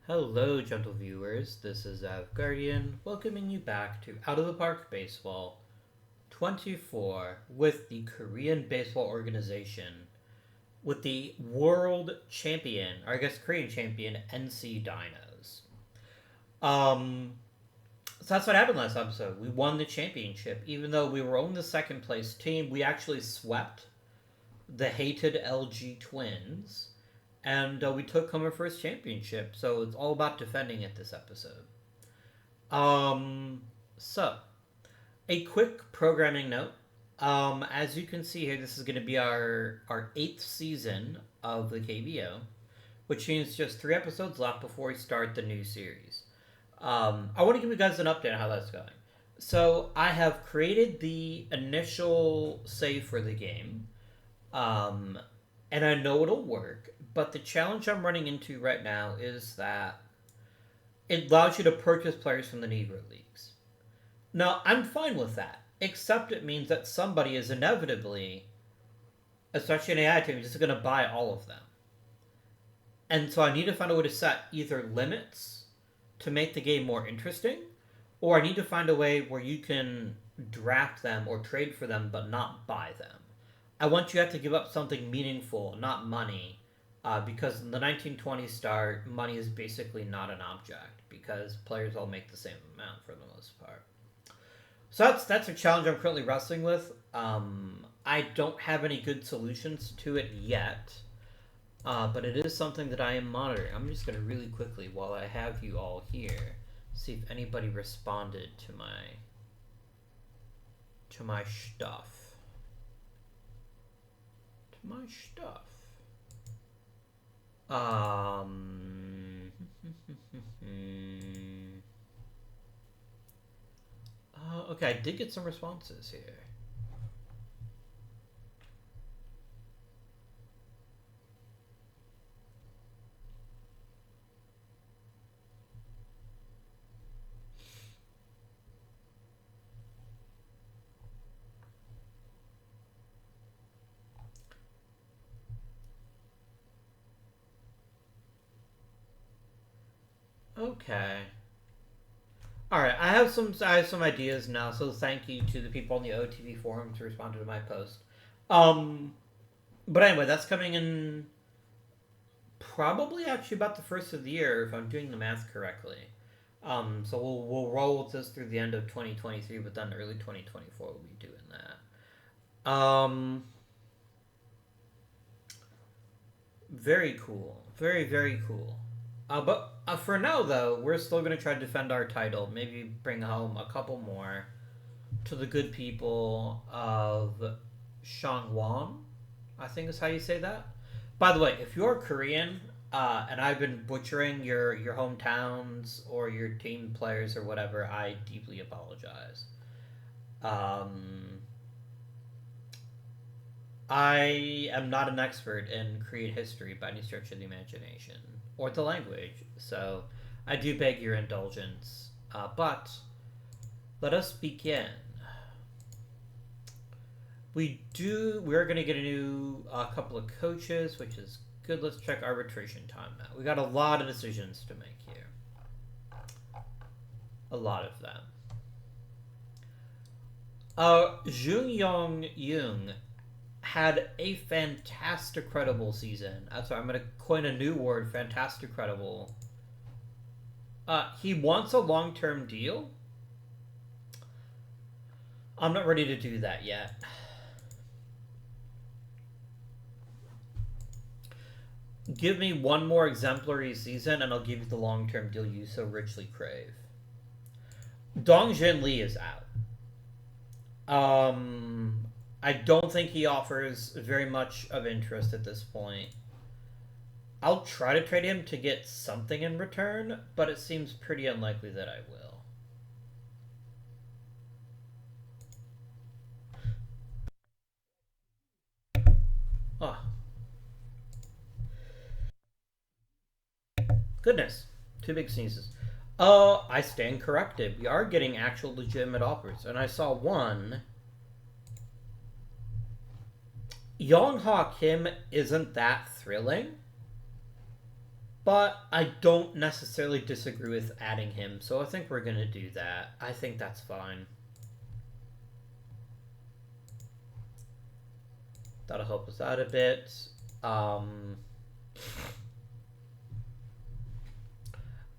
Hello, gentle viewers. This is Guardian, welcoming you back to Out of the Park Baseball 24 with the Korean Baseball Organization, with the world champion, or I guess Korean champion, NC Dinos. Um, so that's what happened last episode. We won the championship, even though we were only the second place team. We actually swept the hated LG Twins, and we took home our first championship. So it's all about defending it this episode. Um, so a quick programming note. As you can see here, this is going to be our eighth season of the KBO, which means just 3 episodes left before we start the new series. I want to give you guys an update on how that's going. So I have created the initial save for the game, um, and I know it'll work. But the challenge I'm running into right now is that it allows you to purchase players from the Negro Leagues. Now, I'm fine with that, except it means that somebody is inevitably, especially an AI team, just going to buy all of them. And so I need to find a way to set either limits to make the game more interesting, or I need to find a way where you can draft them or trade for them but not buy them. I want you to have to give up something meaningful, not money, because in the 1920s start, money is basically not an object because players all make the same amount for the most part. So that's a challenge I'm currently wrestling with. I don't have any good solutions to it yet, but it is something that I am monitoring. I'm just going to really quickly, while I have you all here, see if anybody responded to my stuff. To my stuff. Okay, I did get some responses here. Okay. All right, I have some ideas now. So thank you to the people on the OTV forums who responded to my post. Um, but anyway, that's coming in probably actually about the first of the year if I'm doing the math correctly. So we'll roll with this through the end of 2023, but then early 2024 we'll be doing that. Very cool, very cool. But for now, though, we're still going to try to defend our title. Maybe bring home a couple more to the good people of Shangwon, I think is how you say that. By the way, if you're Korean and I've been butchering your hometowns or your team players or whatever, I deeply apologize. Um, I am not an expert in Korean history by any stretch of the imagination or the language, so I do beg your indulgence. But let us begin. We're going to get a new couple of coaches, which is good. Let's check arbitration time now. We got a lot of decisions to make here. A lot of them. Jung Yong Young had a fantastic credible season. That's why I'm going to coin a new word, fantastic credible. He wants a long-term deal. I'm not ready to do that yet. Give me one more exemplary season and I'll give you the long-term deal you so richly crave. Dong Jin Lee is out. I don't think he offers very much of interest at this point. I'll try to trade him to get something in return, but it seems pretty unlikely that I will. Oh. Goodness. 2 big sneezes. I stand corrected. We are getting actual legitimate offers, and I saw one. Yong Ha Kim isn't that thrilling, But I don't necessarily disagree with adding him, so I think we're going to do that. I think that's fine. That'll help us out a bit. I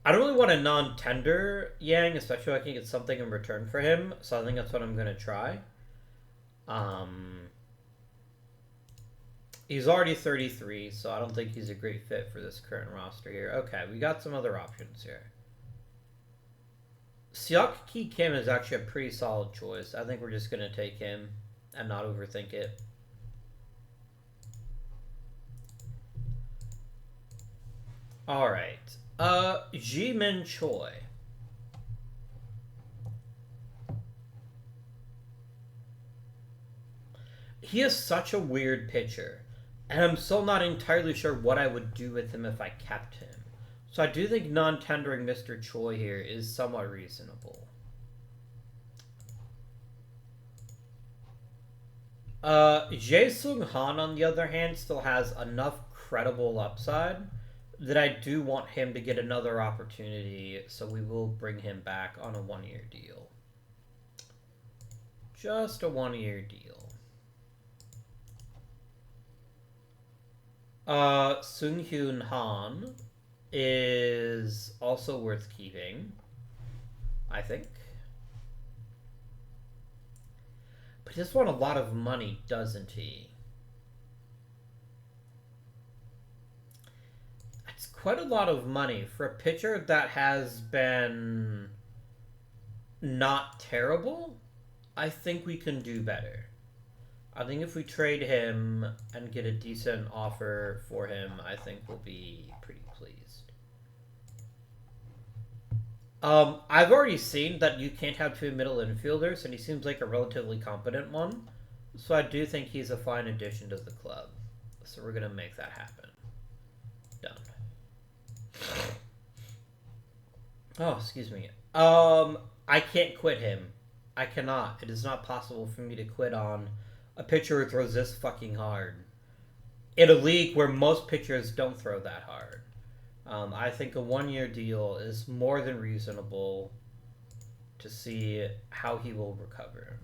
don't really want a non-tender Yang, especially if I can get something in return for him, so I think that's what I'm going to try. He's already 33, so I don't think he's a great fit for this current roster here. Okay, we got some other options here. Seok-Ki Kim is actually a pretty solid choice. I think we're just going to take him and not overthink it. Alright. Ji-Min Choi. He is such a weird pitcher. And I'm still not entirely sure what I would do with him if I kept him. So I do think non-tendering Mr. Choi here is somewhat reasonable. Jae-Sung Han, on the other hand, still has enough credible upside that I do want him to get another opportunity, so we will bring him back on a one-year deal. Just a one-year deal. Sung-Hyun Han is also worth keeping, I think. But he does want a lot of money, doesn't he? It's quite a lot of money for a pitcher that has been not terrible. I think we can do better. I think if we trade him and get a decent offer for him, I think we'll be pretty pleased. I've already seen that you can't have two middle infielders, and he seems like a relatively competent one. So I do think he's a fine addition to the club. So we're going to make that happen. Done. Oh, excuse me. I can't quit him. I cannot. It is not possible for me to quit on a pitcher who throws this fucking hard in a league where most pitchers don't throw that hard. I think a one-year deal is more than reasonable to see how he will recover.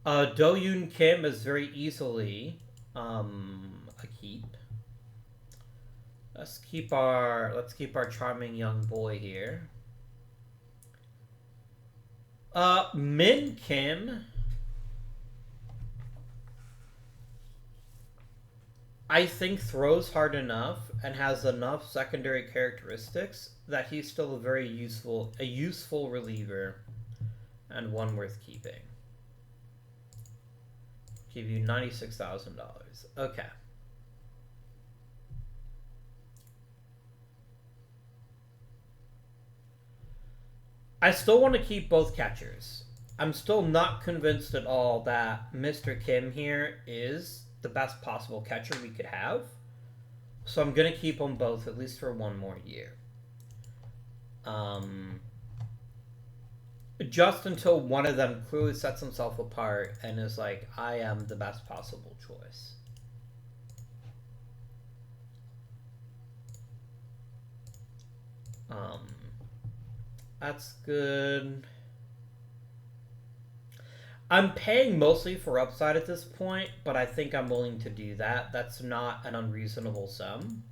Do-Yoon Kim is very easily a keep. Let's keep our charming young boy here. Min Kim, I think, throws hard enough and has enough secondary characteristics that he's still a useful reliever and one worth keeping. Give you $96,000. Okay. I still want to keep both catchers. I'm still not convinced at all that Mr. Kim here is the best possible catcher we could have. So I'm going to keep them both at least for one more year. Just until one of them clearly sets himself apart and is like, I am the best possible choice. That's good. I'm paying mostly for upside at this point, but I think I'm willing to do that. That's not an unreasonable sum.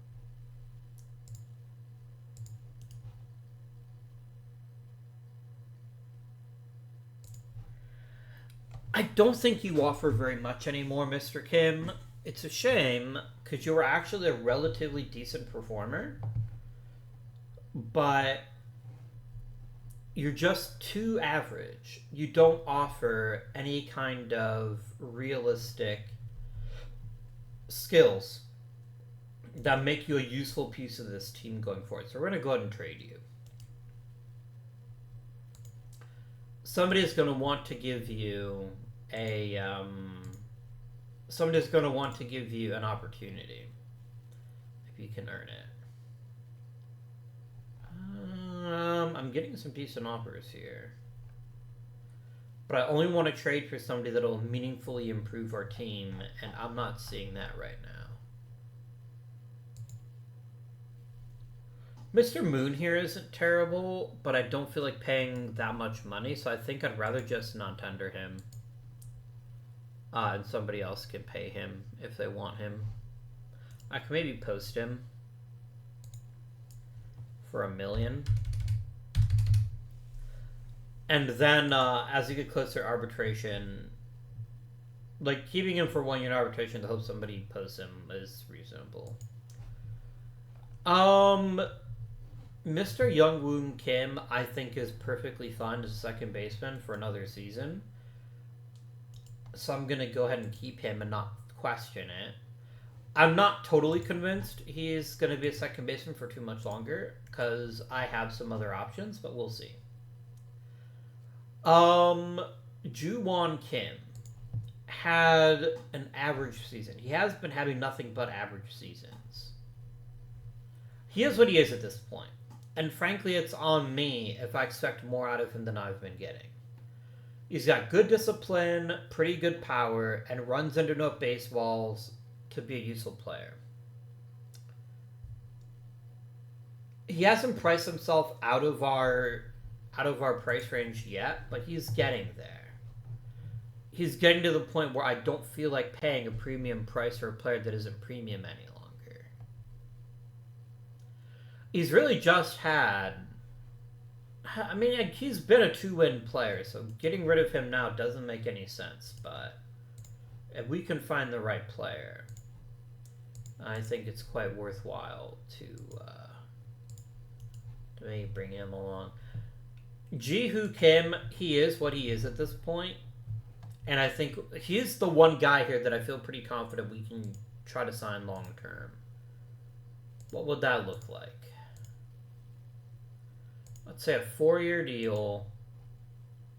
I don't think you offer very much anymore, Mr. Kim. It's a shame, because you were actually a relatively decent performer. But you're just too average. You don't offer any kind of realistic skills that make you a useful piece of this team going forward. So we're going to go ahead and trade you. Somebody's going to want to give you somebody's going to want to give you an opportunity if you can earn it. I'm getting some decent offers here. But I only want to trade for somebody that will meaningfully improve our team, and I'm not seeing that right now. Mr. Moon here isn't terrible, but I don't feel like paying that much money, so I think I'd rather just non-tender him. And somebody else can pay him if they want him. I can maybe post him for $1 million. And then, as you get closer to arbitration, like, keeping him for 1 year in arbitration to hope somebody posts him is reasonable. Mr. Youngwoon Kim, I think, is perfectly fine as a second baseman for another season. So I'm going to go ahead and keep him and not question it. I'm not totally convinced he's going to be a second baseman for too much longer, because I have some other options, but we'll see. Ju-won Kim had an average season. He has been having nothing but average seasons. He is what he is at this point. And frankly, it's on me if I expect more out of him than I've been getting. He's got good discipline, pretty good power, and runs into enough baseballs to be a useful player. He hasn't priced himself out of our price range yet, but he's getting there. He's getting to the point where I don't feel like paying a premium price for a player that isn't premium any longer. He's really just had... I mean, he's been a 2-win player, so getting rid of him now doesn't make any sense, but if we can find the right player, I think it's quite worthwhile to maybe bring him along. Ji-hoo Kim, he is what he is at this point, and I think he's the one guy here that I feel pretty confident we can try to sign long term. What would that look like? Let's say a 4-year deal.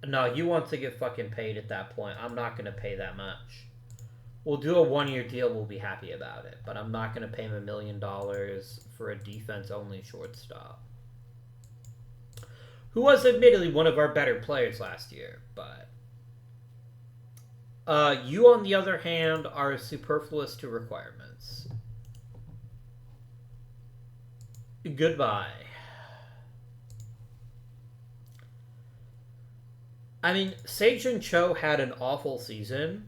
No, he wants to get fucking paid at that point. I'm not going to pay that much. We'll do a 1-year deal. We'll be happy about it. But I'm not going to pay him $1 million for a defense-only shortstop, who was admittedly one of our better players last year. But you, on the other hand, are superfluous to requirements. Goodbye. I mean, Seijun Cho had an awful season,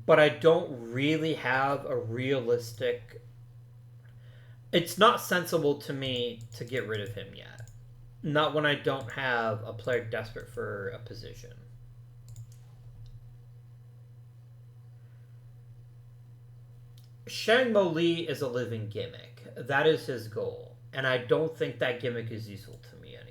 but I don't really have a realistic... It's not sensible to me to get rid of him yet. Not when I don't have a player desperate for a position. Shang-Mo Lee is a living gimmick. That is his goal. And I don't think that gimmick is useful to me anymore.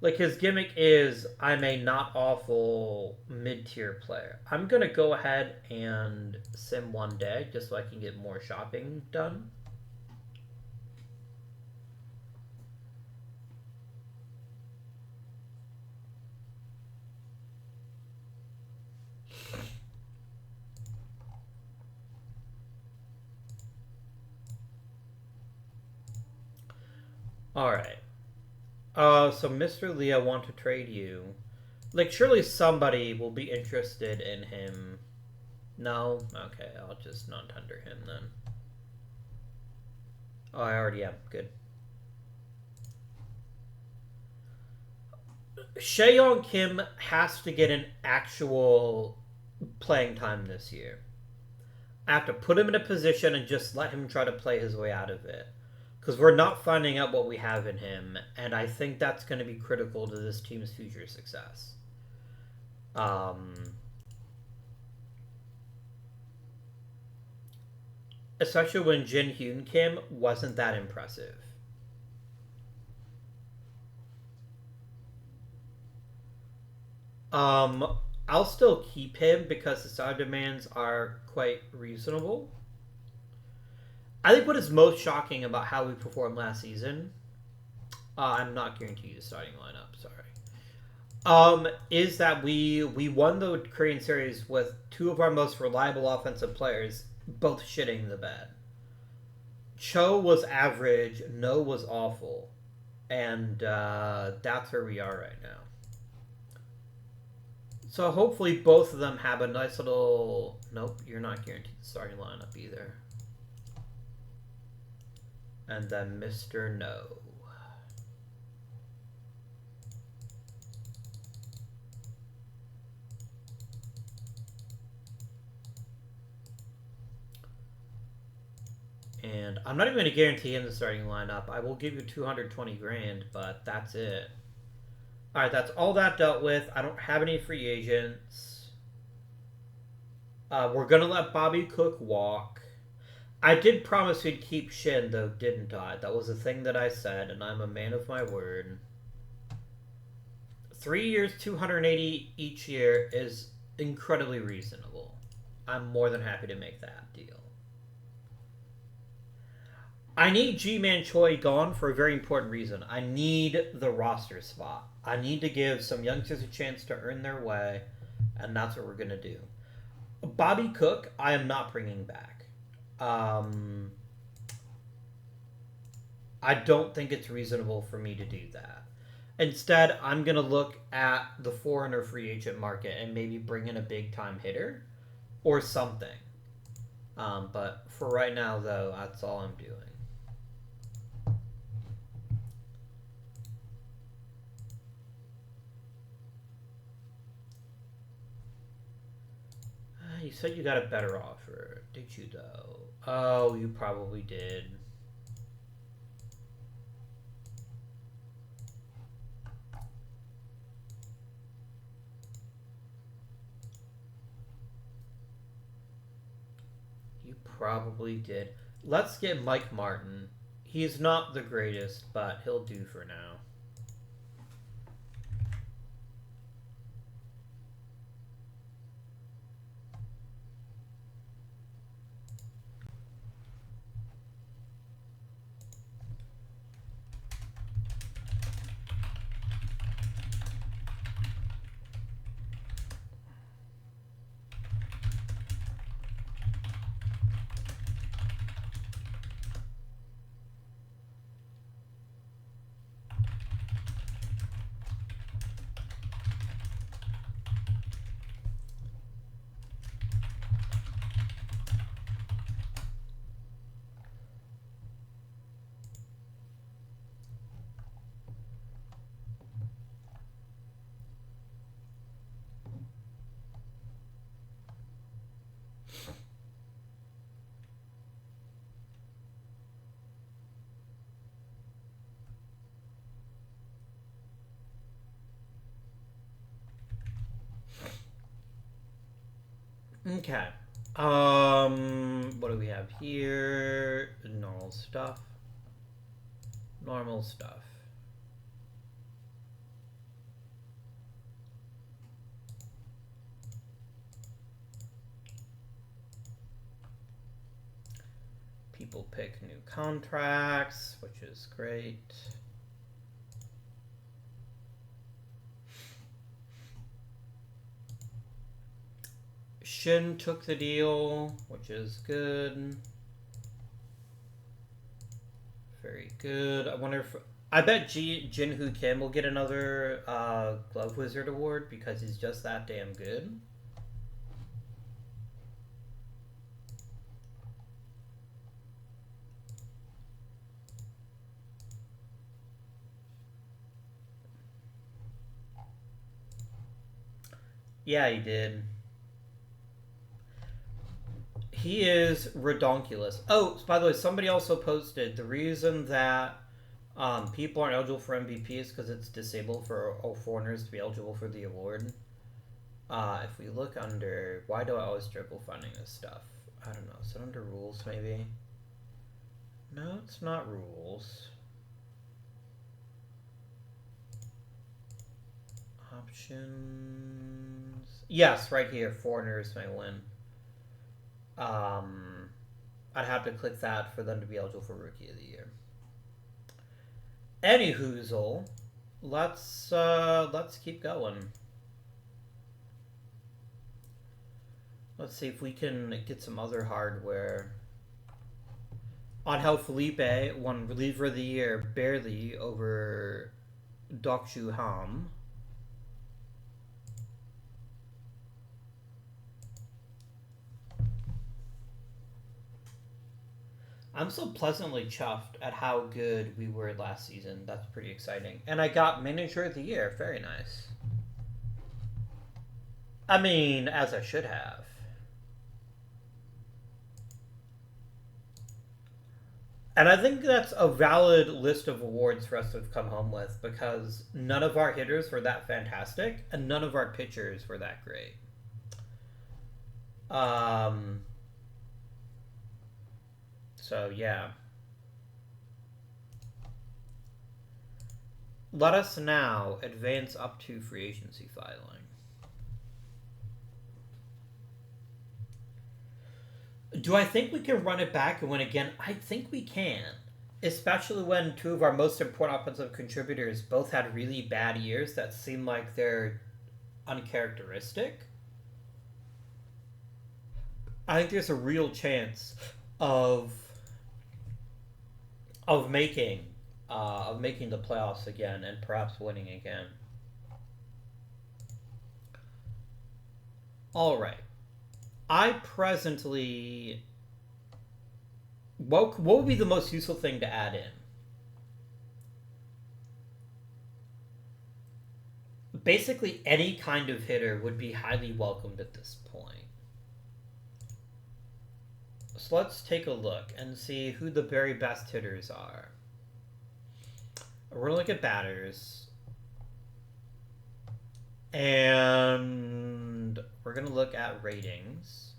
Like, his gimmick is, I'm a not awful mid-tier player. I'm going to go ahead and sim one day just so I can get more shopping done. Alright. So Mr. Lee, I want to trade you. Like, surely somebody will be interested in him. No? Okay, I'll just non-tender him then. Oh, I already am. Good. Shaeyoung Kim has to get an actual playing time this year. I have to put him in a position and just let him try to play his way out of it. Because we're not finding out what we have in him, and I think that's going to be critical to this team's future success. Especially when Jin Hyun Kim wasn't that impressive. I'll still keep him because the side demands are quite reasonable. I think what is most shocking about how we performed last season, I'm not guaranteed the starting lineup, sorry, is that we won the Korean series with two of our most reliable offensive players both shitting the bed. Cho was average, No was awful, and that's where we are right now. So hopefully both of them have a nice little... Nope, you're not guaranteed the starting lineup either. And then Mr. No. And I'm not even going to guarantee him the starting lineup. I will give you 220 grand, but that's it. Alright, that's all that dealt with. I don't have any free agents. We're going to let Bobby Cook walk. I did promise we'd keep Shin, though, didn't I? That was a thing that I said, and I'm a man of my word. 3 years, 280 each year is incredibly reasonable. I'm more than happy to make that deal. I need G-Man Choi gone for a very important reason. I need the roster spot. I need to give some youngsters a chance to earn their way, and that's what we're going to do. Bobby Cook, I am not bringing back. I don't think it's reasonable for me to do that. Instead, I'm going to look at the foreigner free agent market and maybe bring in a big-time hitter or something. But for right now, though, that's all I'm doing. You said you got a better offer. Did you, though? Oh, you probably did. You probably did. Let's get Mike Martin. He's not the greatest, but he'll do for now. Okay. What do we have here? Normal stuff. Normal stuff. People pick new contracts, which is great. Shin took the deal, which is good. Very good. I wonder if... I bet Jinhoo Kim will get another Glove Wizard award because he's just that damn good. Yeah, he did. He is redonkulous. Oh, by the way, somebody also posted the reason that people aren't eligible for MVP is because it's disabled for all foreigners to be eligible for the award. If we look under... Why do I always struggle finding this stuff? I don't know. Is it under rules, maybe? No, it's not rules. Options... Yes, right here. Foreigners may win. I'd have to click that for them to be eligible for Rookie of the Year. Anyhoozle, let's keep going. Let's see if we can get some other hardware. On how Felipe won Reliever of the Year barely over Dokshu Ham. I'm so pleasantly chuffed at how good we were last season. That's pretty exciting. And I got Manager of the Year. Very nice. I mean, as I should have. And I think that's a valid list of awards for us to have come home with because none of our hitters were that fantastic and none of our pitchers were that great. So, yeah. Let us now advance up to free agency filing. Do I think we can run it back and win again? I think we can. Especially when two of our most important offensive contributors both had really bad years that seem like they're uncharacteristic. I think there's a real chance of making the playoffs again and perhaps winning again. All right. I presently... What would be the most useful thing to add in? Basically, any kind of hitter would be highly welcomed at this point. So let's take a look and see who the very best hitters are. We're going to look at batters. And we're going to look at ratings.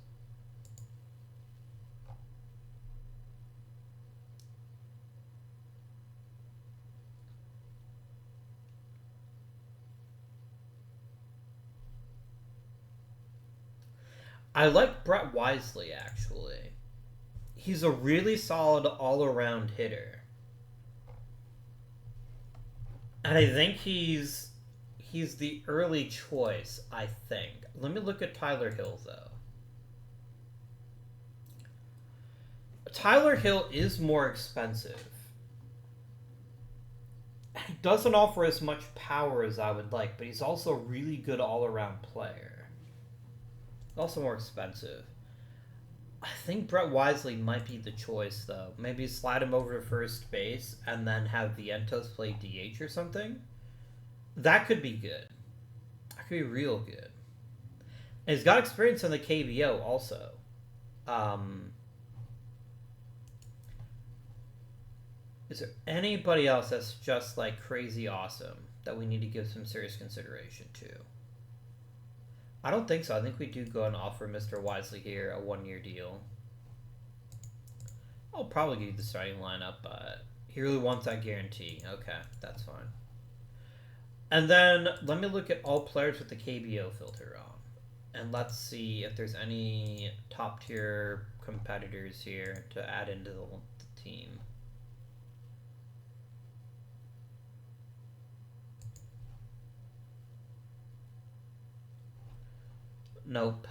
I like Brett Wisely, actually. He's a really solid all-around hitter. And I think he's the early choice, I think. Let me look at Tyler Hill, though. Tyler Hill is more expensive. He doesn't offer as much power as I would like, but he's also a really good all-around player. Also more expensive. I think Brett Wisely might be the choice, though. Maybe slide him over to first base and then have Vientos play DH or something. That could be good. That could be real good. And he's got experience in the KBO also. Is there anybody else that's just like crazy awesome that we need to give some serious consideration to? I don't think so. I think we do go and offer Mr. Wisely here a one-year deal. I'll probably give you the starting lineup, but he really wants that guarantee. Okay, that's fine. And then let me look at all players with the KBO filter on. And let's see if there's any top-tier competitors here to add into the team. Nope.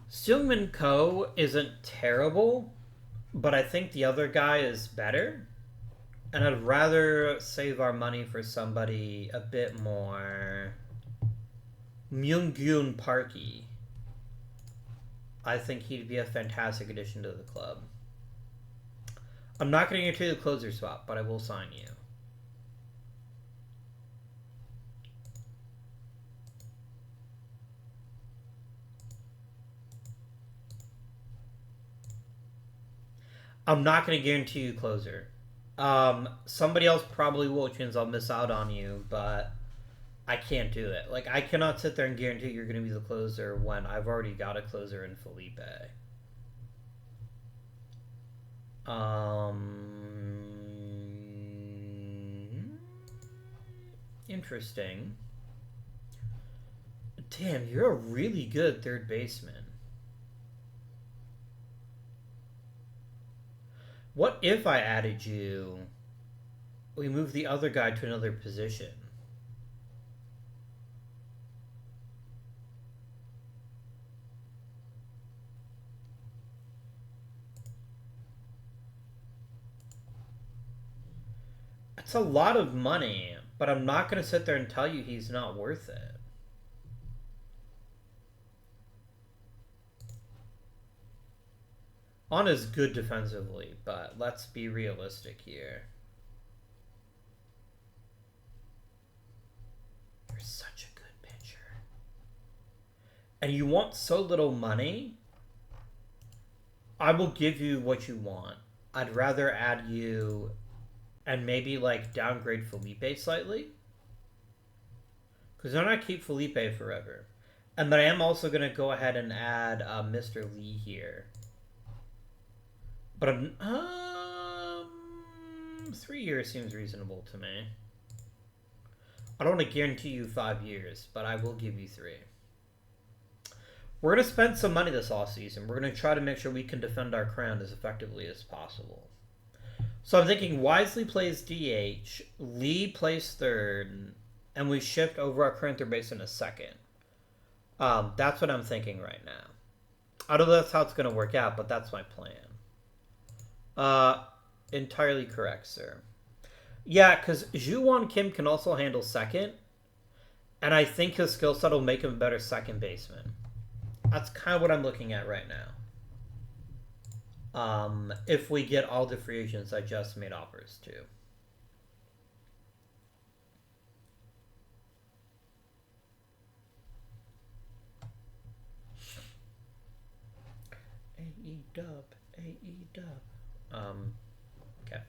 Seungmin Ko isn't terrible, but I think the other guy is better. And I'd rather save our money for somebody a bit more... Myung-gyun Parky. I think he'd be a fantastic addition to the club. I'm not going to guarantee the closer swap, but I will sign you. I'm not going to guarantee you closer. Somebody else probably will, which means I'll miss out on you, but I can't do it. Like, I cannot sit there and guarantee you're going to be the closer when I've already got a closer in Felipe. Interesting. Damn, you're a really good third baseman. What if I added you? We move the other guy to another position. It's a lot of money, but I'm not going to sit there and tell you he's not worth it. On is good defensively, but let's be realistic here. You're such a good pitcher. And you want so little money, I will give you what you want. I'd rather add you and maybe like downgrade Felipe slightly. Because then I keep Felipe forever. And then I am also going to go ahead and add Mr. Lee here. But 3 years seems reasonable to me. I don't want to guarantee you 5 years, but I will give you 3. We're going to spend some money this offseason. We're going to try to make sure we can defend our crown as effectively as possible. So I'm thinking Wisely plays DH, Lee plays third, and we shift over our current third base in a second. That's what I'm thinking right now. I don't know that's how it's going to work out, but that's my plan. Entirely correct, sir. Yeah, because Ju-Won Kim can also handle second, and I think his skill set will make him a better second baseman. That's kind of what I'm looking at right now. If we get all the free agents I just made offers to. AE-dub, AE-dub. Okay.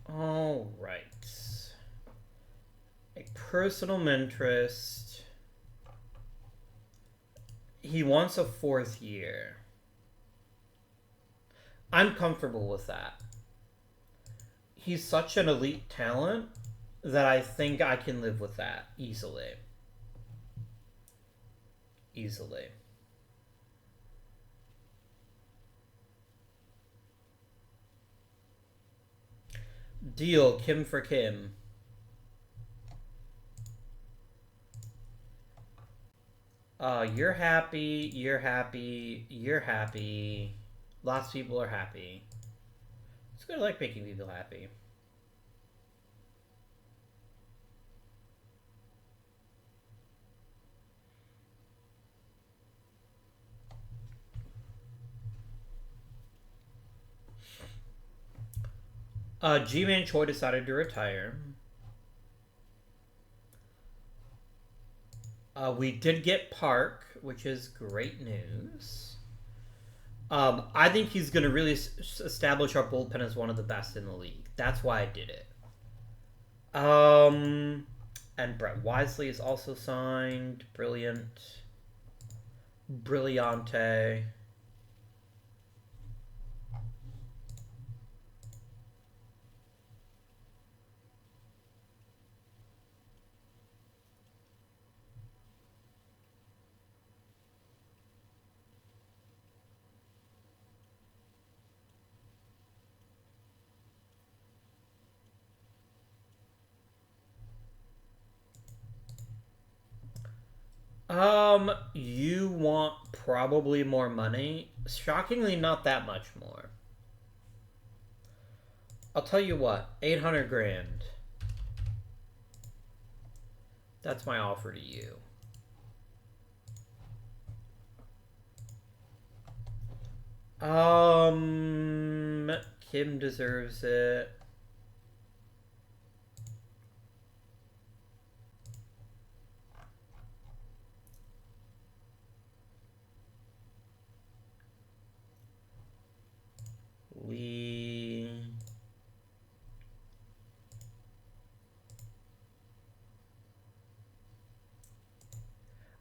All right. A personal interest. He wants a 4th year. I'm comfortable with that. He's such an elite talent that I think I can live with that easily. Easily. Deal, Kim for Kim. You're happy, you're happy, you're happy. Lots of people are happy. It's good, I like making people happy. G-Man Choi decided to retire. We did get Park, which is great news. I think he's going to really establish our bullpen as one of the best in the league. That's why I did it. And Brett Wisely is also signed. Brilliant. Brillante. You want probably more money. Shockingly, not that much more. I'll tell you what, 800 grand. That's my offer to you. Kim deserves it.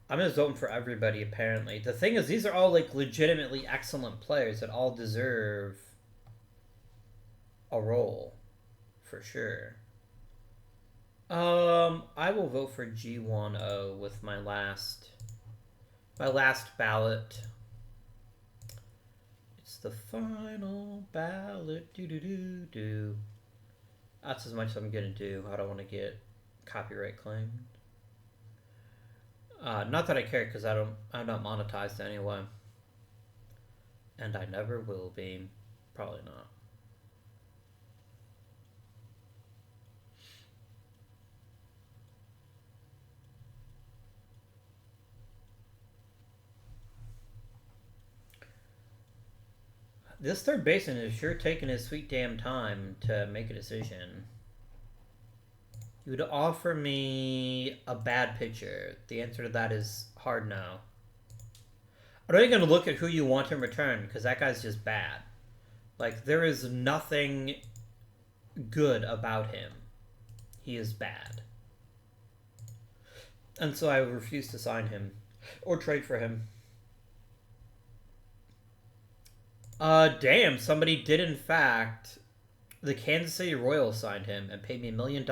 I'm just voting for everybody, apparently. The thing is, these are all, like, legitimately excellent players that all deserve a role, for sure. I will vote for G10 with my last ballot. It's the final ballot. Do do do do. That's as much as I'm gonna do. I don't want to get copyright claimed. Not that I care, because I'm not monetized anyway, and I never will be. Probably not. This third baseman is sure taking his sweet damn time to make a decision. You would offer me a bad pitcher. The answer to that is hard no. I'm not even going to look at who you want in return, because that guy's just bad. Like, there is nothing good about him. He is bad. And so I refuse to sign him or trade for him. Damn, somebody did in fact. The Kansas City Royals signed him and paid me $1 million.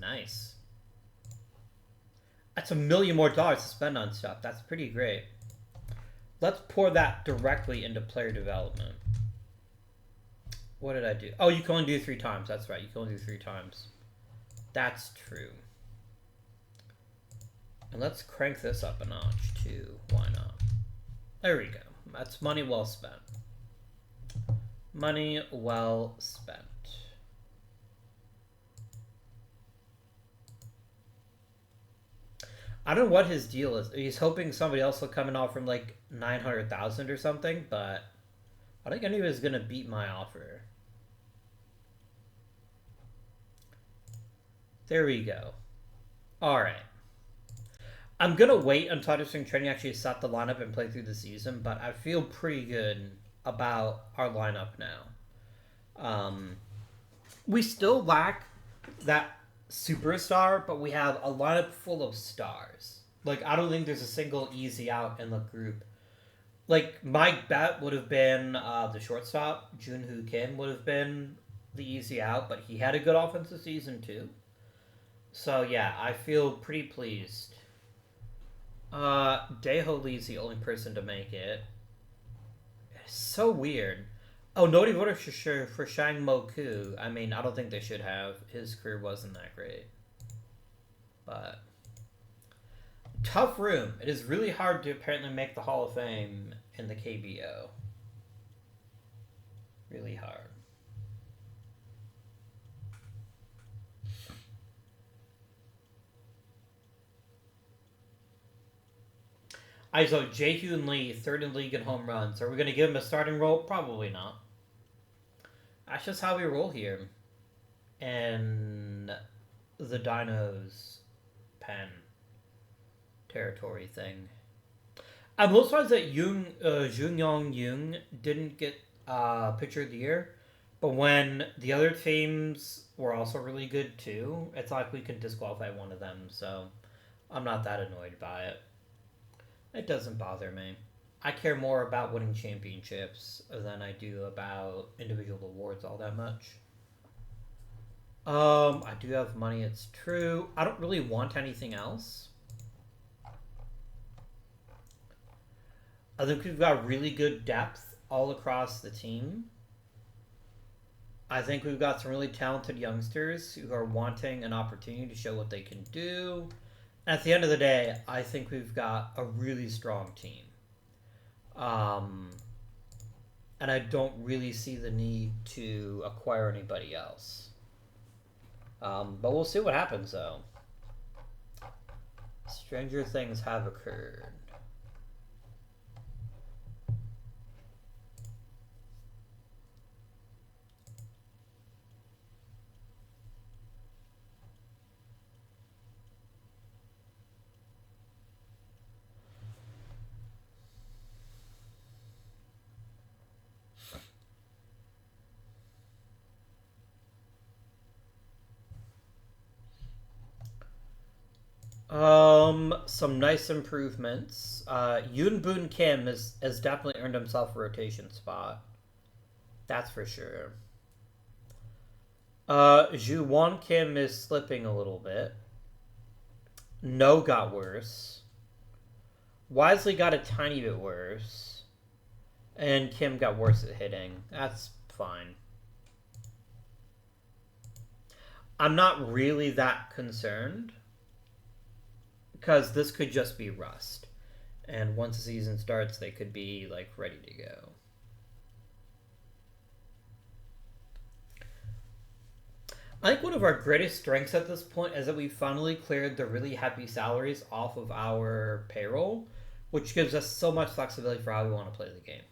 Nice. That's $1 million more to spend on stuff. That's pretty great. Let's pour that directly into player development. What did I do? Oh, you can only do 3 times. That's right. You can only do 3 times. That's true. And let's crank this up a notch too. Why not? There we go. That's money well spent. Money well spent. I don't know what his deal is. He's hoping somebody else will come and offer him like 900,000 or something, but I think anybody's gonna beat my offer. There we go. All right. I'm gonna wait until Spring Training actually set the lineup and play through the season, but I feel pretty good about our lineup now. We still lack that superstar, but we have a lineup full of stars. Like, I don't think there's a single easy out in the group. Like, my bet would have been the shortstop, Junhoo Kim, would have been the easy out, but he had a good offensive season too. So yeah, I feel pretty pleased. Daeho Lee's the only person to make it. It's so weird. Oh, nobody voted for Shang Moku. I mean, I don't think they should have. His career wasn't that great. But tough room. It is really hard to apparently make the Hall of Fame in the KBO. Really hard. I saw Jae-Hyun Lee, 3rd in league in home runs. Are we going to give him a starting role? Probably not. That's just how we roll here. And the Dinos pen territory thing. I'm most surprised that Junyoung Young didn't get Pitcher of the Year. But when the other teams were also really good too, it's like we can disqualify one of them. So I'm not that annoyed by it. It doesn't bother me. I care more about winning championships than I do about individual awards all that much. I do have money, it's true. I don't really want anything else. I think we've got really good depth all across the team. I think we've got some really talented youngsters who are wanting an opportunity to show what they can do. At the end of the day, I think we've got a really strong team. And I don't really see the need to acquire anybody else. But we'll see what happens, though. Stranger things have occurred. Some nice improvements. Yoon Boon Kim has definitely earned himself a rotation spot. That's for sure. Ju Won Kim is slipping a little bit. No got worse. Wisely got a tiny bit worse. And Kim got worse at hitting. That's fine. I'm not really that concerned. Because this could just be rust. And once the season starts, they could be, like, ready to go. I think one of our greatest strengths at this point is that we finally cleared the really heavy salaries off of our payroll, which gives us so much flexibility for how we want to play the game.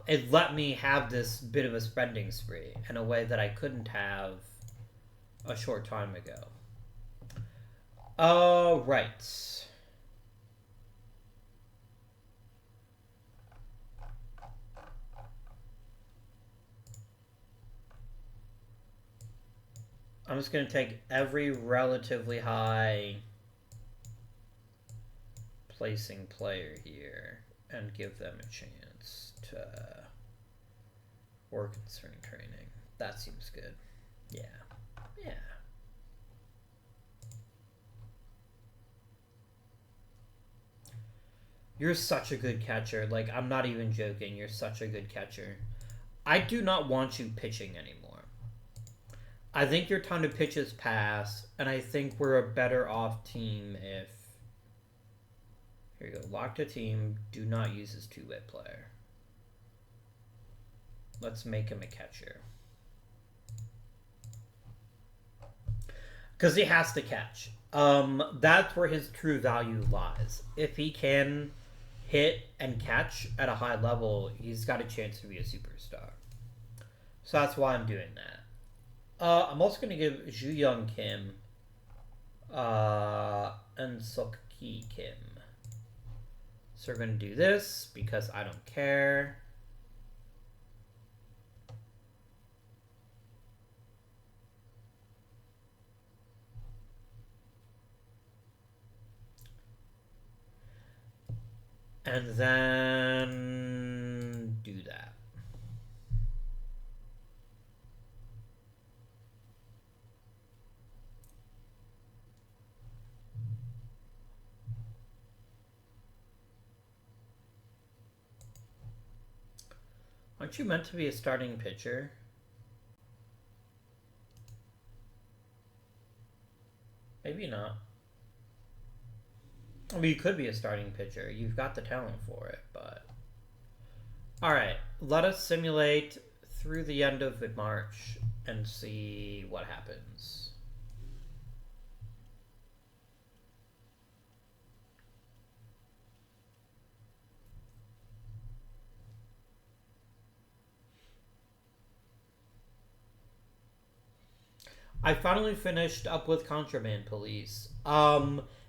It let me have this bit of a spending spree in a way that I couldn't have a short time ago. Right. I'm just going to take every relatively high placing player here and give them a chance to work in spring training. That seems good. Yeah. Yeah. You're such a good catcher. Like, I'm not even joking. You're such a good catcher. I do not want you pitching anymore. I think your time to pitch is past, and I think we're a better off team if... Here you go. Lock to team. Do not use his two-way player. Let's make him a catcher. Because he has to catch. That's where his true value lies. If he can hit and catch at a high level, he's got a chance to be a superstar. So that's why I'm doing that. I'm also going to give Ju Young Kim and Sok Ki Kim. So we're going to do this because I don't care. And then do that. Aren't you meant to be a starting pitcher? Maybe not. I mean, you could be a starting pitcher. You've got the talent for it, but... Alright, let us simulate through the end of March and see what happens. I finally finished up with Contraband Police.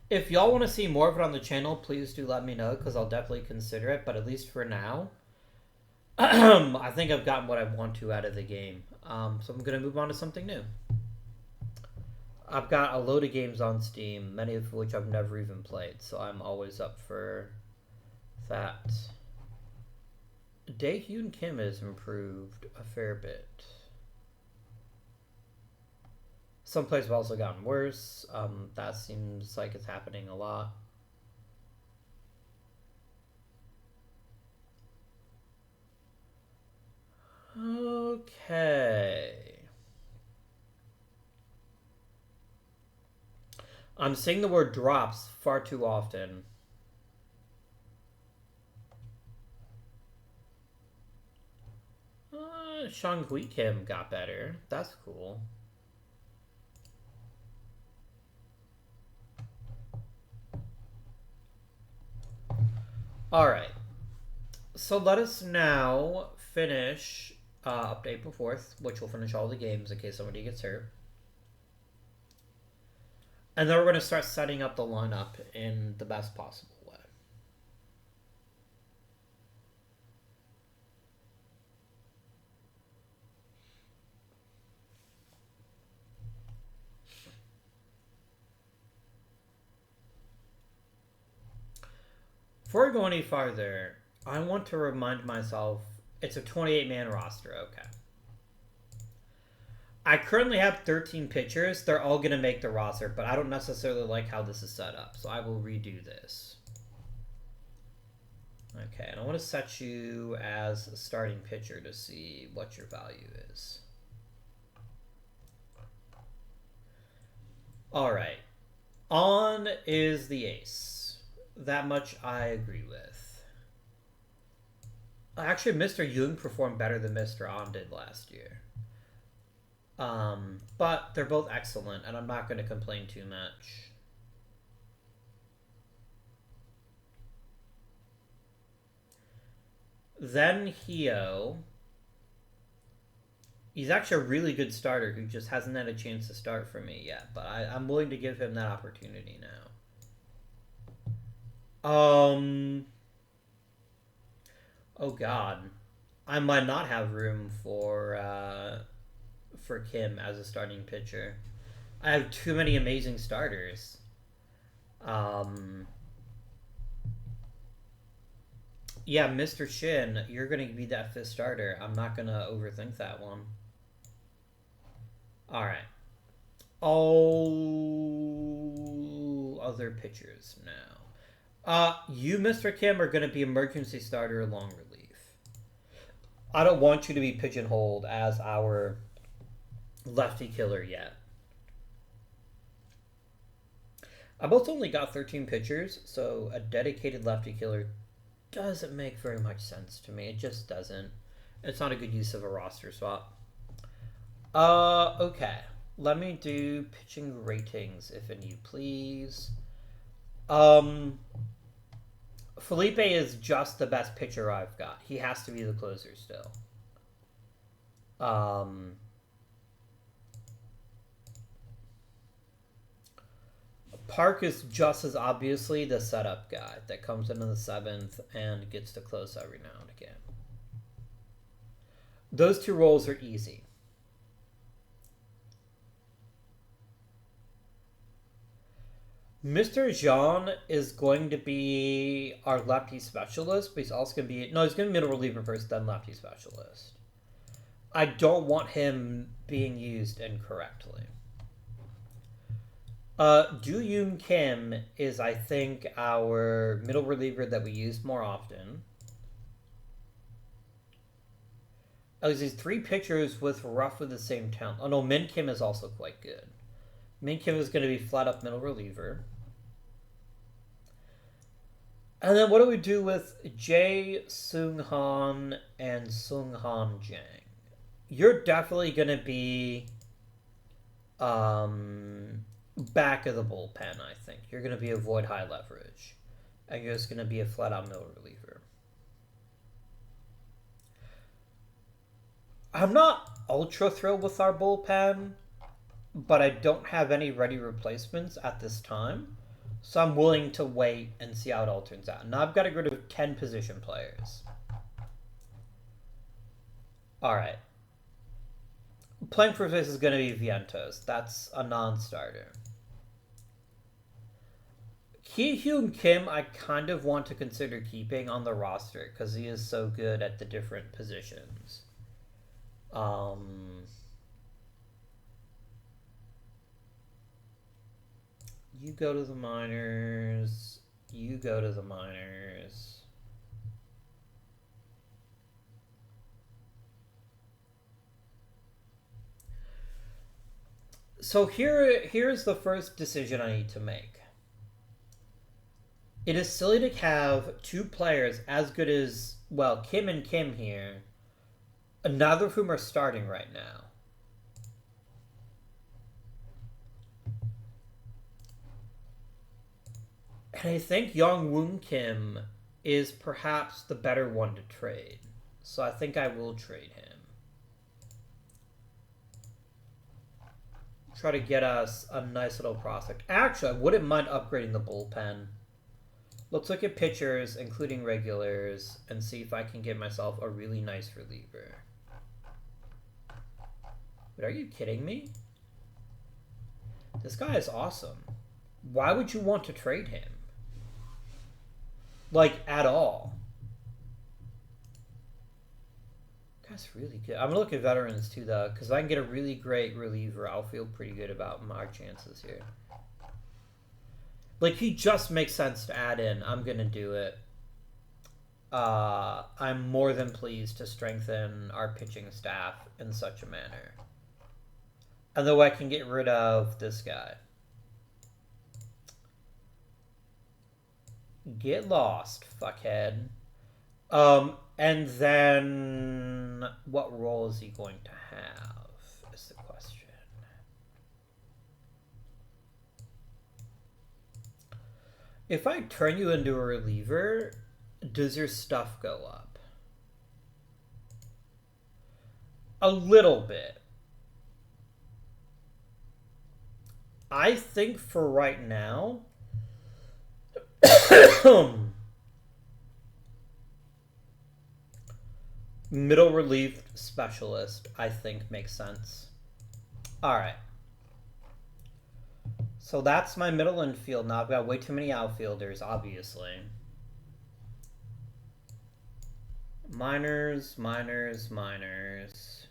If y'all want to see more of it on the channel, please do let me know, because I'll definitely consider it, but at least for now, I think I've gotten what I want to out of the game. So I'm going to move on to something new. I've got a load of games on Steam, many of which I've never even played, so I'm always up for that. Daehyun Kim has improved a fair bit. Some players have also gotten worse. That seems like it's happening a lot. Okay. I'm seeing the word drops far too often. Shanghui Kim got better. That's cool. Alright. So let us now finish up to April 4th, which will finish all the games in case somebody gets hurt. And then we're going to start setting up the lineup in the best possible way. Before I go any farther, I want to remind myself it's a 28-man roster. Okay. I currently have 13 pitchers. They're all going to make the roster, but I don't necessarily like how this is set up, so I will redo this. Okay, and I want to set you as a starting pitcher to see what your value is. Alright. On is the ace. That much I agree with. Actually, Mr. Young performed better than Mr. On did last year. But they're both excellent, and I'm not going to complain too much. Then Hio. He's actually a really good starter who just hasn't had a chance to start for me yet, but I'm willing to give him that opportunity now. Oh God. I might not have room for Kim as a starting pitcher. I have too many amazing starters. Yeah, Mr. Shin, you're going to be that fifth starter. I'm not going to overthink that one. Alright. All other pitchers now. You, Mr. Kim, are going to be emergency starter long relief. I don't want you to be pigeonholed as our lefty killer yet. I both only got 13 pitchers, so a dedicated lefty killer doesn't make very much sense to me. It just doesn't. It's not a good use of a roster swap. Okay. Let me do pitching ratings, if any you please. Felipe is just the best pitcher I've got. He has to be the closer still. Park is just as obviously the setup guy that comes in the 7th and gets to close every now and again. Those two roles are easy. Mr. Jean is going to be our lefty specialist, but he's also going to be... No, he's going to be middle reliever first, then lefty specialist. I don't want him being used incorrectly. Do Yoon Kim is, I think, our middle reliever that we use more often. Oh, these 3 pitchers with roughly the same talent. Oh no, Min Kim is also quite good. Min Kim is going to be flat up middle reliever. And then what do we do with Jae Sung Han and Sung Han Jang? You're definitely going to be back of the bullpen, I think. You're going to be avoid high leverage. And you're just going to be a flat out middle reliever. I'm not ultra thrilled with our bullpen, but I don't have any ready replacements at this time. So I'm willing to wait and see how it all turns out. Now I've got to go to 10 position players. Alright. Playing for this is going to be Vientos. That's a non-starter. Ki Hyun Kim, I kind of want to consider keeping on the roster because he is so good at the different positions. You go to the minors. You go to the minors. So here's the first decision I need to make. It is silly to have 2 players as good as, well, Kim and Kim here, neither of whom are starting right now. And I think Young Woon Kim is perhaps the better one to trade. So I think I will trade him. Try to get us a nice little prospect. Actually, I wouldn't mind upgrading the bullpen. Let's look at pitchers, including regulars, and see if I can get myself a really nice reliever. But are you kidding me? This guy is awesome. Why would you want to trade him? like, at all. That's really good. I'm gonna look at veterans too, though, because if I can get a really great reliever, I'll feel pretty good about my chances here. Like, he just makes sense to add in. I'm gonna do it. I'm more than pleased to strengthen our pitching staff in such a manner. And though I can get rid of this guy. Get lost, fuckhead. And then what role is he going to have is the question. If I turn you into a reliever, does your stuff go up? A little bit. I think for right now, middle relief specialist, I think, makes sense. Alright. So that's my middle infield. Now I've got way too many outfielders, obviously. Minors, minors, minors.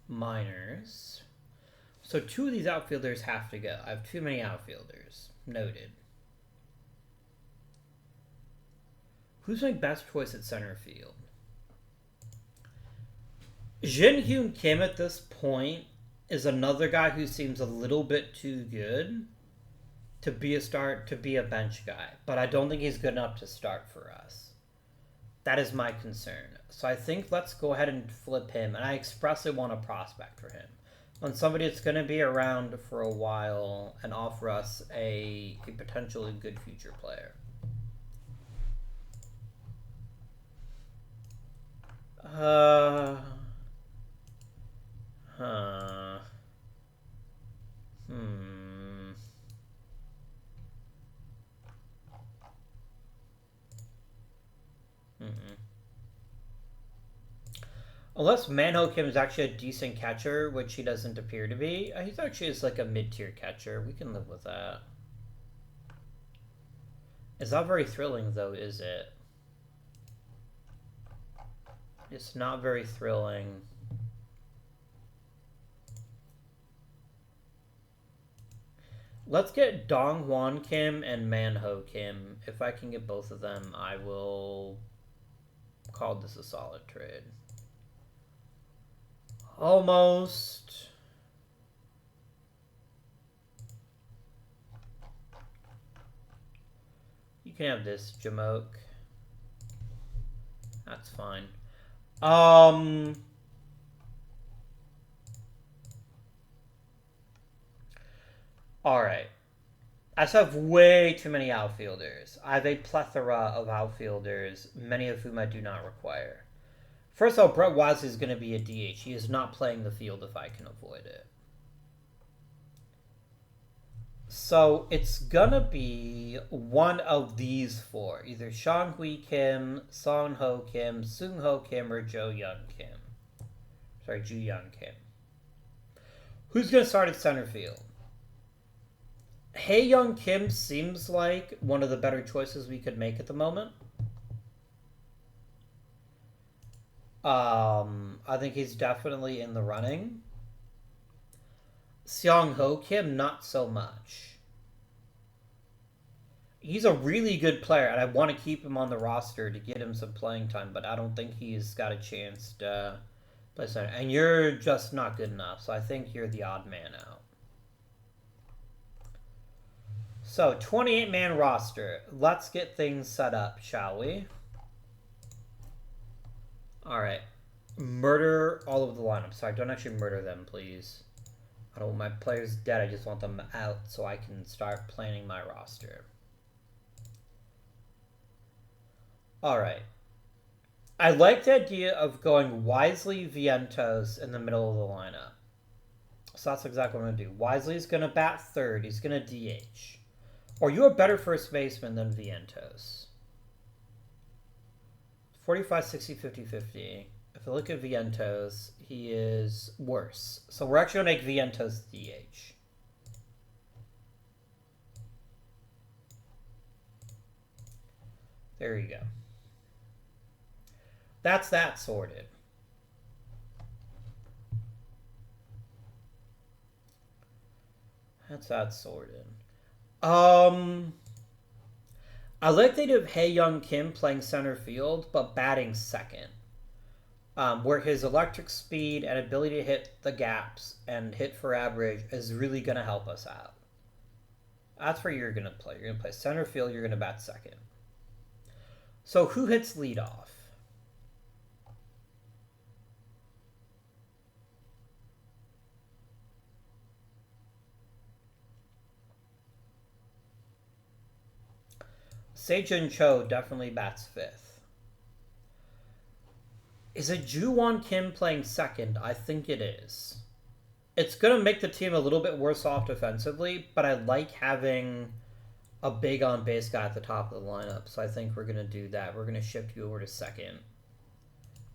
Minors. So 2 of these outfielders have to go. I have too many outfielders. Noted. Who's my best choice at center field? Jin Hyun Kim at this point is another guy who seems a little bit too good to be a bench guy, but I don't think he's good enough to start for us. That is my concern. So I think let's go ahead and flip him, and I expressly want a prospect for him. On somebody that's going to be around for a while and offer us a potentially good future player. Unless Manho Kim is actually a decent catcher, which he doesn't appear to be. He's actually just like a mid-tier catcher. We can live with that. It's not very thrilling, though, is it? It's not very thrilling. Let's get Dong Hwan Kim and Manho Kim. If I can get both of them, I will call this a solid trade. Almost. You can have this, Jamoke. That's fine. Alright. I just have way too many outfielders. I have a plethora of outfielders, many of whom I do not require. First of all, Brett Wisely is going to be a DH. He is not playing the field if I can avoid it. So it's going to be one of these 4. Either Shang-Hui Kim, Song-Ho Kim, Sung-Ho Kim, or Jo-Young Kim. Sorry, Ju-Young Kim. Who's going to start at center field? Hae-Young Kim seems like one of the better choices we could make at the moment. I think he's definitely in the running. Seong-Ho Kim, not so much. He's a really good player, and I want to keep him on the roster to get him some playing time, but I don't think he's got a chance to play center. And you're just not good enough, so I think you're the odd man out. So, 28-man roster. Let's get things set up, shall we? Alright. Murder all of the lineup. Sorry, don't actually murder them, please. I don't want my players dead. I just want them out so I can start planning my roster. Alright. I like the idea of going Wisely, Vientos in the middle of the lineup. So that's exactly what I'm going to do. Wisely's going to bat third. He's going to DH. Or you're a better first baseman than Vientos. 45, 60, 50, 50. If you look at Vientos, he is worse. So we're actually going to make Vientos DH. There you go. That's that sorted. That's that sorted. I like the idea of Hae Young Kim playing center field, but batting second. Where his electric speed and ability to hit the gaps and hit for average is really going to help us out. That's where you're going to play. You're going to play center field. You're going to bat second. So who hits leadoff? Sejun Cho definitely bats fifth. Is it Ju-Won Kim playing second? I think it is. It's going to make the team a little bit worse off defensively, but I like having a big on-base guy at the top of the lineup, so I think we're going to do that. We're going to shift you over to second,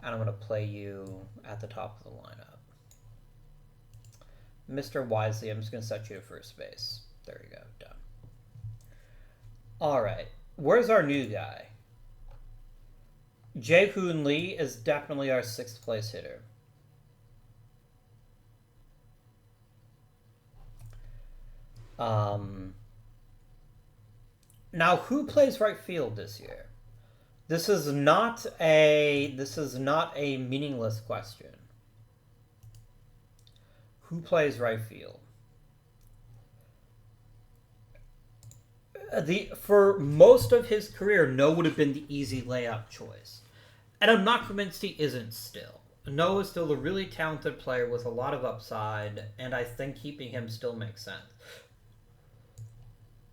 and I'm going to play you at the top of the lineup. Mr. Wisely, I'm just going to set you to first base. There you go, done. All right, where's our new guy? Jae-Hoon Lee is definitely our 6th place hitter. Now, who plays right field this year? This is not a meaningless question. Who plays right field? For most of his career, No would have been the easy layup choice. And I'm not convinced he isn't still. No is still a really talented player with a lot of upside, and I think keeping him still makes sense.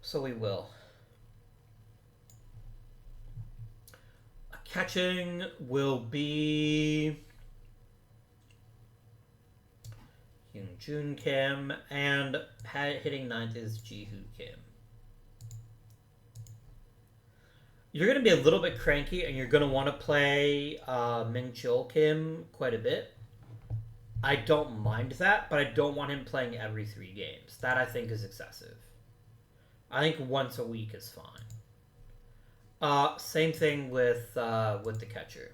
So we will. Catching will be Hyun-Jun Kim, and hitting 9th is Ji-Hoo Kim. You're going to be a little bit cranky, and you're going to want to play Min-Chul Kim quite a bit. I don't mind that, but I don't want him playing every 3 games. That, I think, is excessive. I think once a week is fine. Same thing with the catcher.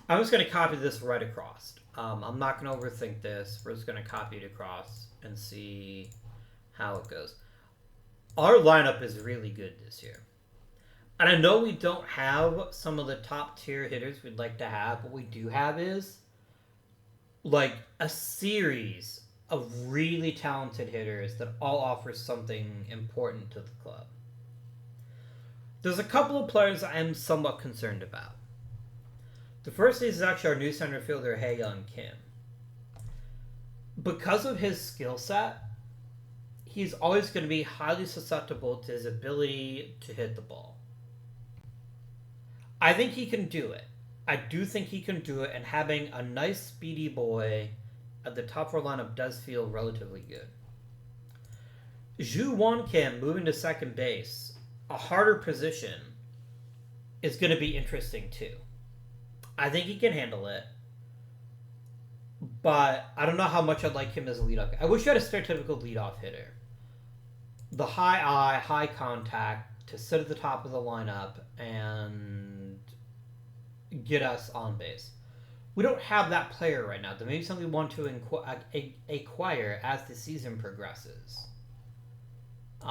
I'm just going to copy this right across. I'm not going to overthink this. We're just going to copy it across and see how it goes. Our lineup is really good this year. And I know we don't have some of the top tier hitters we'd like to have. What we do have is like a series of really talented hitters that all offer something important to the club. There's a couple of players I am somewhat concerned about. The first is actually our new center fielder, Hae Young Kim. Because of his skill set, he's always going to be highly susceptible to his ability to hit the ball. I think he can do it. I do think he can do it, and having a nice speedy boy at the top of our lineup does feel relatively good. Ju-Won Kim moving to second base, a harder position, is going to be interesting too. I think he can handle it, but I don't know how much I'd like him as a leadoff. I wish you had a stereotypical leadoff hitter. The high eye, high contact to sit at the top of the lineup and get us on base. We don't have that player right now. That may be something we want to acquire as the season progresses.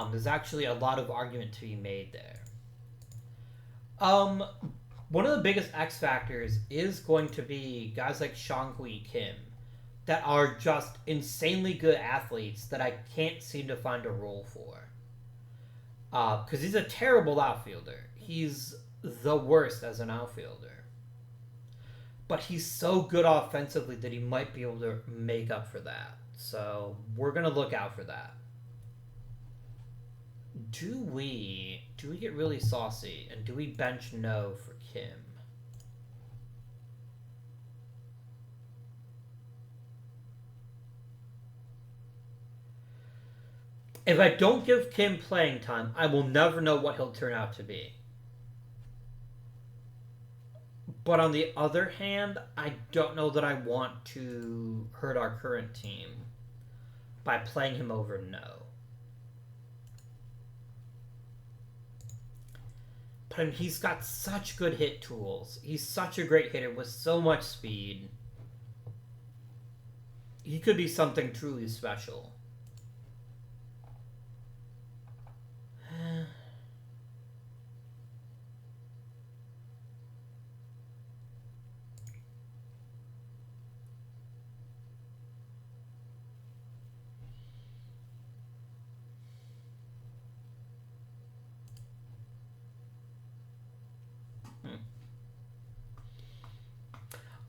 There's actually a lot of argument to be made there. One of the biggest X factors is going to be guys like Shang-Hui Kim that are just insanely good athletes that I can't seem to find a role for. Because he's a terrible outfielder. He's the worst as an outfielder. But he's so good offensively that he might be able to make up for that. So we're going to look out for that. Do we get really saucy and do we bench No for Kim? If I don't give Kim playing time, I will never know what he'll turn out to be. But on the other hand, I don't know that I want to hurt our current team by playing him over No. But I mean, he's got such good hit tools. He's such a great hitter with so much speed. He could be something truly special.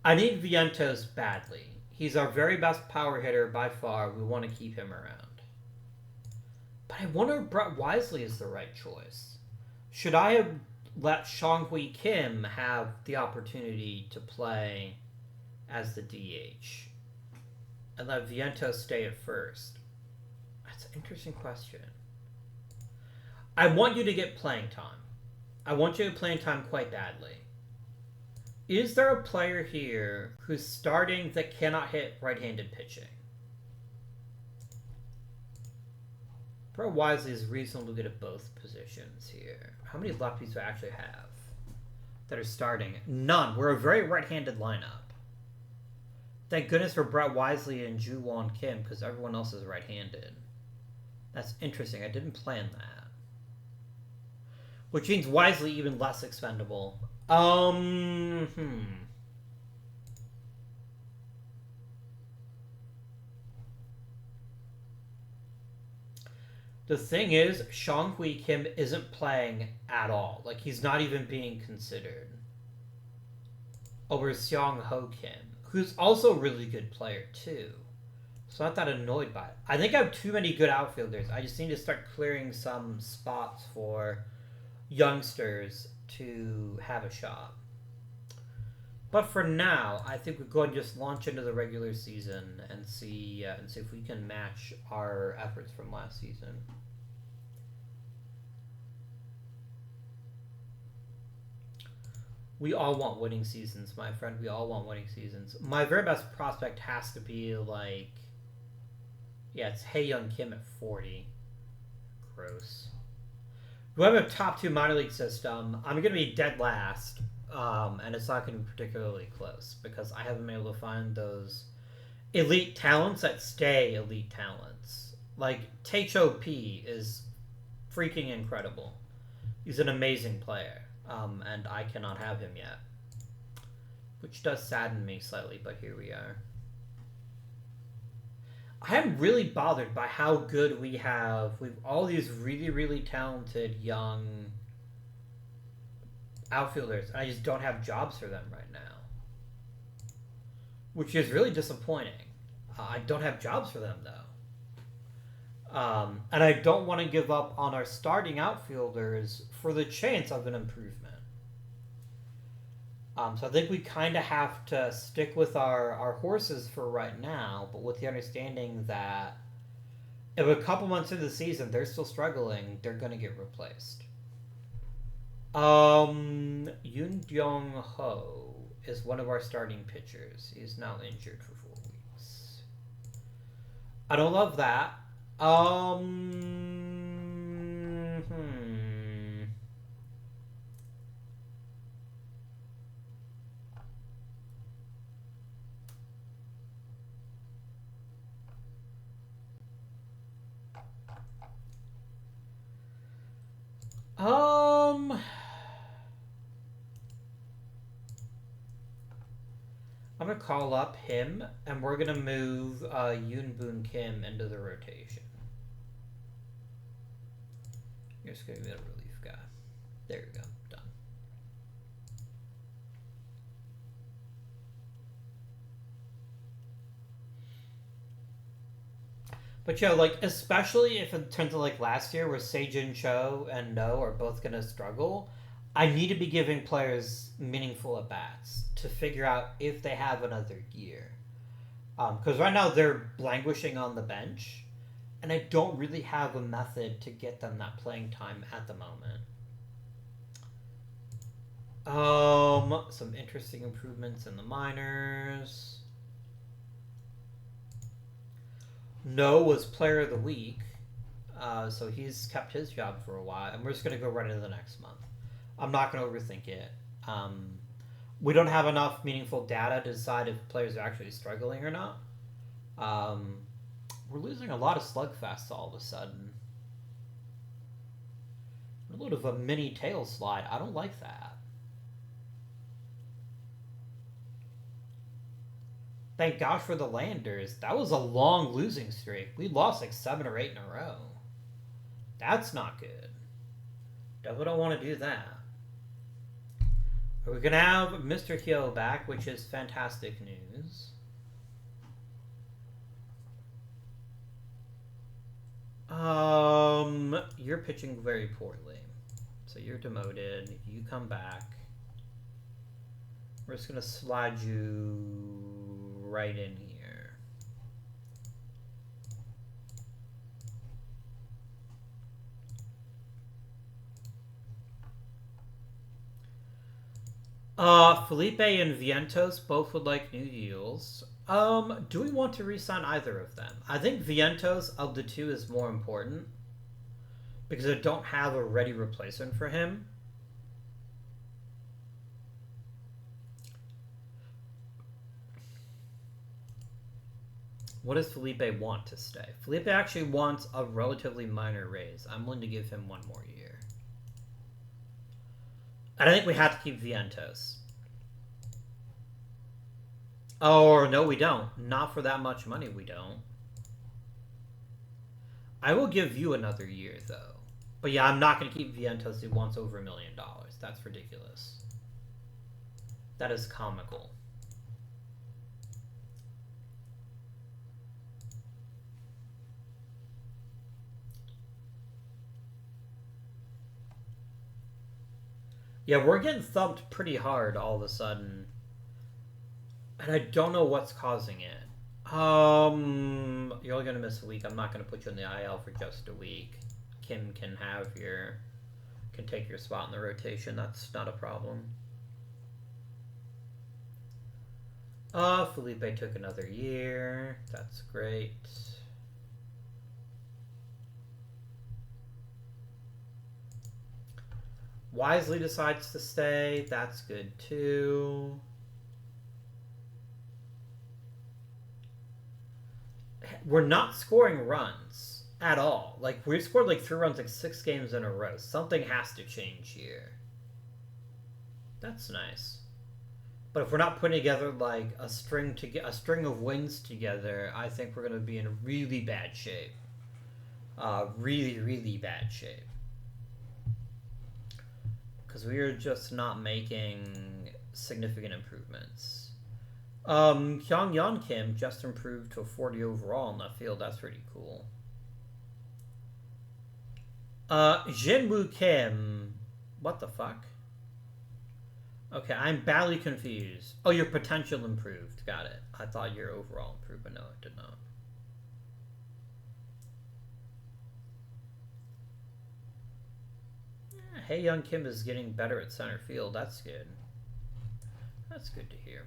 I need Vientos badly. He's our very best power hitter by far. We want to keep him around. But I wonder if Brett Wisely is the right choice. Should I have let Songhui Kim have the opportunity to play as the DH and let Vientos stay at first? That's an interesting question. I want you to get playing time. I want you to get playing time quite badly. Is there a player here who's starting that cannot hit right-handed pitching? Brett Wisely is reasonably good at both positions here. How many lefties do I actually have that are starting? None. We're a very right-handed lineup. Thank goodness for Brett Wisely and Ju-Won Kim, because everyone else is right-handed. That's interesting. I didn't plan that. Which means Wisely even less expendable. The thing is, Songhui Kim isn't playing at all. Like, he's not even being considered. Over Seong Ho Kim, who's also a really good player, too. So I'm not that annoyed by it. I think I have too many good outfielders. I just need to start clearing some spots for youngsters to have a shot. But for now, I think we'll go and just launch into the regular season and see if we can match our efforts from last season. We all want winning seasons, my friend. We all want winning seasons. My very best prospect has to be like, yeah, it's Hae-Young Kim at 40. Gross. We have a top 2 minor league system. I'm going to be dead last, and it's not going to be particularly close because I haven't been able to find those elite talents that stay elite talents. Like, Tae-Cho P is freaking incredible. He's an amazing player, and I cannot have him yet, which does sadden me slightly, but here we are. I am really bothered by how good we have. We've all these really, really talented young outfielders, and I just don't have jobs for them right now, which is really disappointing. I don't have jobs for them, though. And I don't want to give up on our starting outfielders for the chance of an improvement. So I think we kind of have to stick with our horses for right now, but with the understanding that if a couple months into the season they're still struggling, they're going to get replaced. Yoon Byung Ho is one of our starting pitchers. He's now injured for 4 weeks. I don't love that. I'm going to call up him, and we're going to move Yoon Boon Kim into the rotation. You're just going to be a relief guy. There you go. Done. But yeah, like, especially if it turns out like last year where Se-Jin Cho and No are both going to struggle, I need to be giving players meaningful at-bats to figure out if they have another gear. Because right now they're languishing on the bench, and I don't really have a method to get them that playing time at the moment. Some interesting improvements in the minors. No was player of the week. So he's kept his job for a while, and we're just going to go right into the next month. I'm not going to overthink it. We don't have enough meaningful data to decide if players are actually struggling or not. We're losing a lot of slugfests all of a sudden. A little of a mini tail slide. I don't like that. Thank gosh for the Landers. That was a long losing streak. We lost like 7 or 8 in a row. That's not good. Definitely don't want to do that. We're going to have Mr. Hyo back, which is fantastic news. You're pitching very poorly. So you're demoted. You come back. We're just going to slide you right in here. Felipe and Vientos both would like new deals. Do we want to re-sign either of them? I think Vientos of the two is more important because I don't have a ready replacement for him. What does Felipe want to stay? Felipe actually wants a relatively minor raise. I'm willing to give him 1 more year. And I think we have to keep Vientos. Oh, no, we don't. Not for that much money, we don't. I will give you another year, though. But yeah, I'm not going to keep Vientos who wants over $1 million. That's ridiculous. That is comical. Yeah, we're getting thumped pretty hard all of a sudden. And I don't know what's causing it. You're only going to miss a week. I'm not going to put you in the IL for just a week. Kim can take your spot in the rotation. That's not a problem. Felipe took another year. That's great. Wisely decides to stay. That's good too. We're not scoring runs at all. Like, we've scored like 3 runs like 6 games in a row. Something has to change here. That's nice. But if we're not putting together like a string of wins together, I think we're going to be in really bad shape. Really, really bad shape. Because we are just not making significant improvements. Hyung-Yeon Kim just improved to a 40 overall in that field. That's pretty cool. Jinwoo Kim. What the fuck? Okay, I'm badly confused. Oh, your potential improved. Got it. I thought your overall improved, but no, it did not. Hey, Young Kim is getting better at center field. That's good. That's good to hear.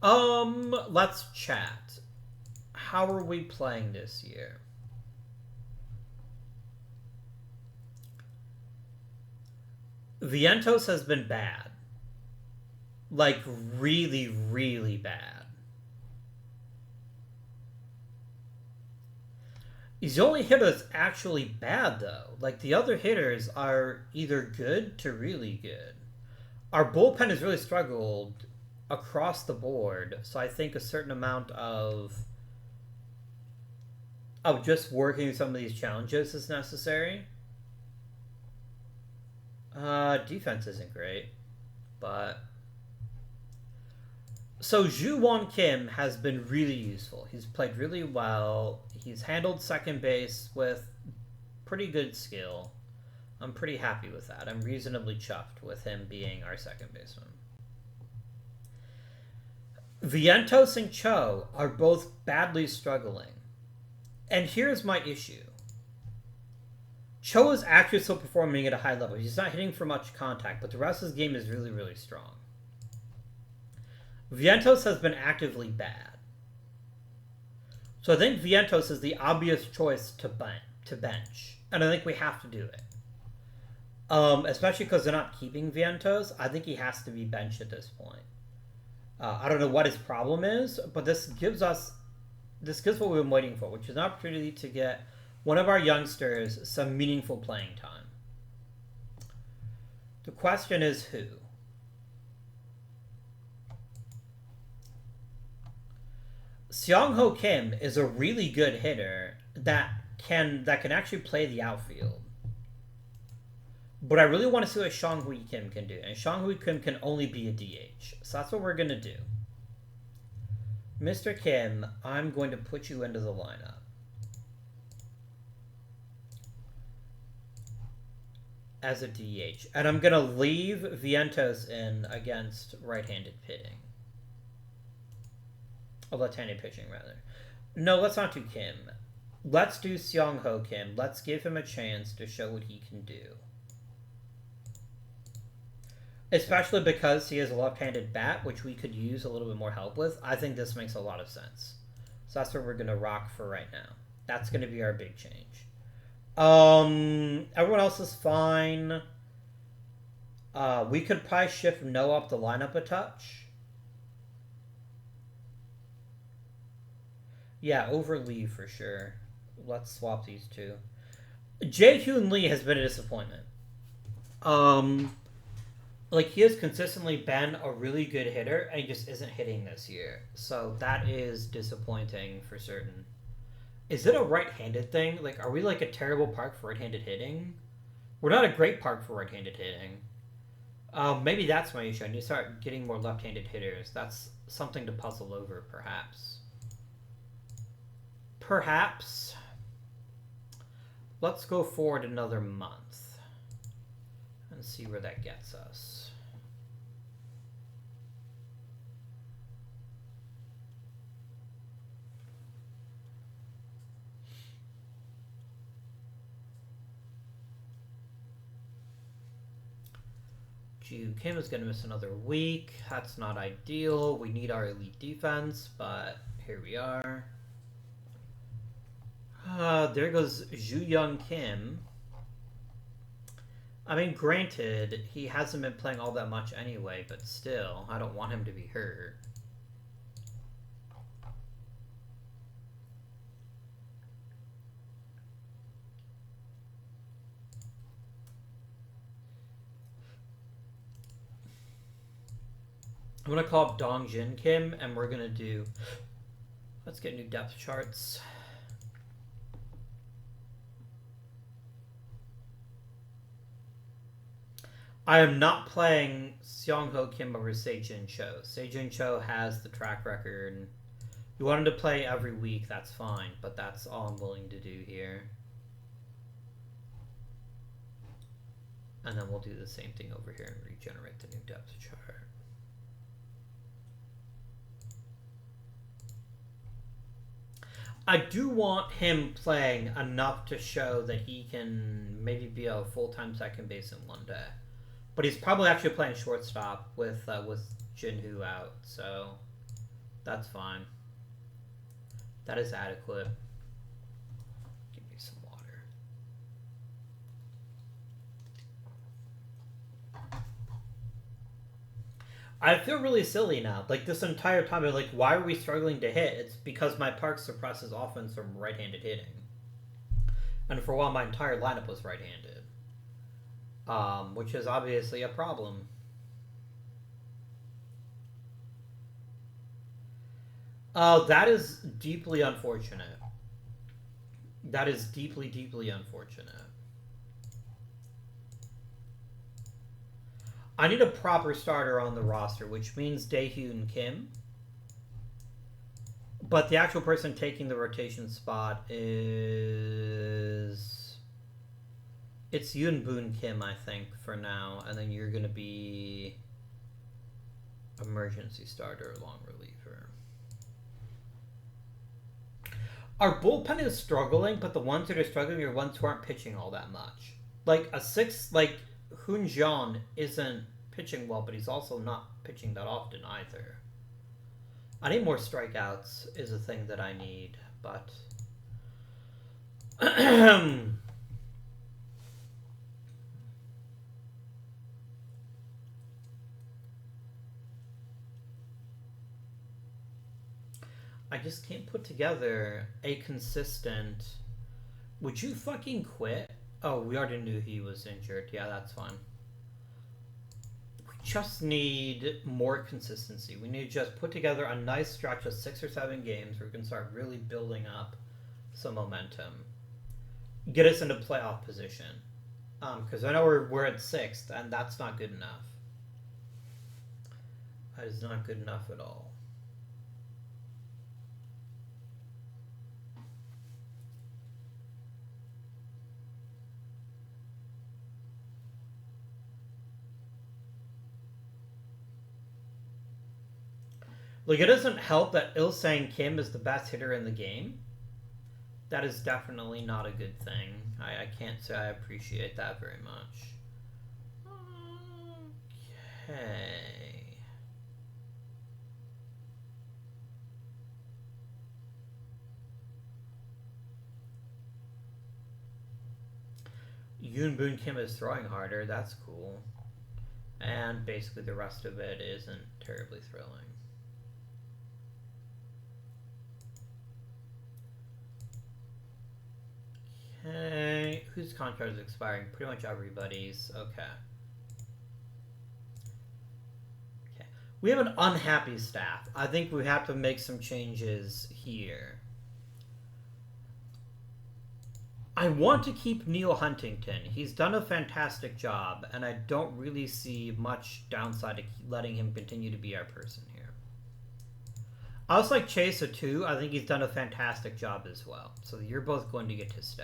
Let's chat. How are we playing this year? Vientos has been bad. Like, really, really bad. He's the only hitter that's actually bad, though. Like, the other hitters are either good to really good. Our bullpen has really struggled across the board, so I think a certain amount of just working some of these challenges is necessary. Defense isn't great, but so Ju-Won Kim has been really useful. He's played really well. He's handled second base with pretty good skill. I'm pretty happy with that. I'm reasonably chuffed with him being our second baseman. Vientos and Cho are both badly struggling. And here's my issue. Cho is actually still performing at a high level. He's not hitting for much contact, but the rest of his game is really, really strong. Vientos has been actively bad. So I think Vientos is the obvious choice to bench. And I think we have to do it. Especially because they're not keeping Vientos. I think he has to be benched at this point. I don't know what his problem is, but this gives what we've been waiting for, which is an opportunity to get one of our youngsters some meaningful playing time. The question is who? Seong-ho Kim is a really good hitter that can actually play the outfield. But I really want to see what Song-hui Kim can do. And Song-hui Kim can only be a DH. So that's what we're going to do. Mr. Kim, I'm going to put you into the lineup. As a DH. And I'm going to leave Vientos in against right-handed pitching. Oh, left-handed pitching, rather. No, let's not do Kim. Let's do Seong-ho Kim. Let's give him a chance to show what he can do. Especially because he has a left-handed bat, which we could use a little bit more help with. I think this makes a lot of sense. So that's what we're going to rock for right now. That's going to be our big change. Everyone else is fine. We could probably shift No up the lineup a touch. Yeah, over Lee for sure. Let's swap these two. Jae-Hyun Lee has been a disappointment. Like, he has consistently been a really good hitter, and he just isn't hitting this year. So that is disappointing for certain. Is it a right-handed thing? Like, are we like a terrible park for right-handed hitting? We're not a great park for right-handed hitting. Maybe that's my issue. I need to start getting more left-handed hitters. That's something to puzzle over, perhaps. Perhaps. Let's go forward another month and see where that gets us. Ju Kim is going to miss another week. That's not ideal. We need our elite defense, but here we are. There goes Ju Young Kim. I mean, granted, he hasn't been playing all that much anyway, but still, I don't want him to be hurt. I'm going to call up Dong Jin Kim, and we're going to do... Let's get new depth charts. I am not playing Seong-ho Kim over Se-Jin Cho. Se-Jin Cho has the track record. You want him to play every week, that's fine, but that's all I'm willing to do here. And then we'll do the same thing over here and regenerate the new depth chart. I do want him playing enough to show that he can maybe be a full-time second baseman one day. But he's probably actually playing shortstop with Jin-Hoo out, so that's fine. That is adequate. Give me some water. I feel really silly now. Like, this entire time, I'm like, why are we struggling to hit? It's because my park suppresses offense from right-handed hitting. And for a while, my entire lineup was right-handed. Which is obviously a problem. That is deeply unfortunate. That is deeply, deeply unfortunate. I need a proper starter on the roster, which means Dae-Hyun Kim. But the actual person taking the rotation spot is... It's Yoon Boon Kim, I think, for now. And then you're going to be emergency starter, long reliever. Our bullpen is struggling, but the ones that are struggling are ones who aren't pitching all that much. Like a six, like Hun Jian isn't pitching well, but he's also not pitching that often either. I need more strikeouts is a thing that I need, but I just can't put together a consistent. Would you fucking quit? Oh, we already knew he was injured. Yeah, that's fine. We just need more consistency. We need to just put together a nice stretch of 6 or 7 games where we can start really building up some momentum. Get us into playoff position. Because I know we're at 6th, and that's not good enough. That is not good enough at all. Like, it doesn't help that Il-Sang Kim is the best hitter in the game. That is definitely not a good thing. I can't say I appreciate that very much. Okay. Yoon Boon Kim is throwing harder. That's cool. And basically the rest of it isn't terribly thrilling. Okay, whose contract is expiring? Pretty much everybody's. Okay. Okay. We have an unhappy staff. I think we have to make some changes here. I want to keep Neil Huntington. He's done a fantastic job, and I don't really see much downside to letting him continue to be our person here. I also like Chaser too. I think he's done a fantastic job as well. So you're both going to get to stay.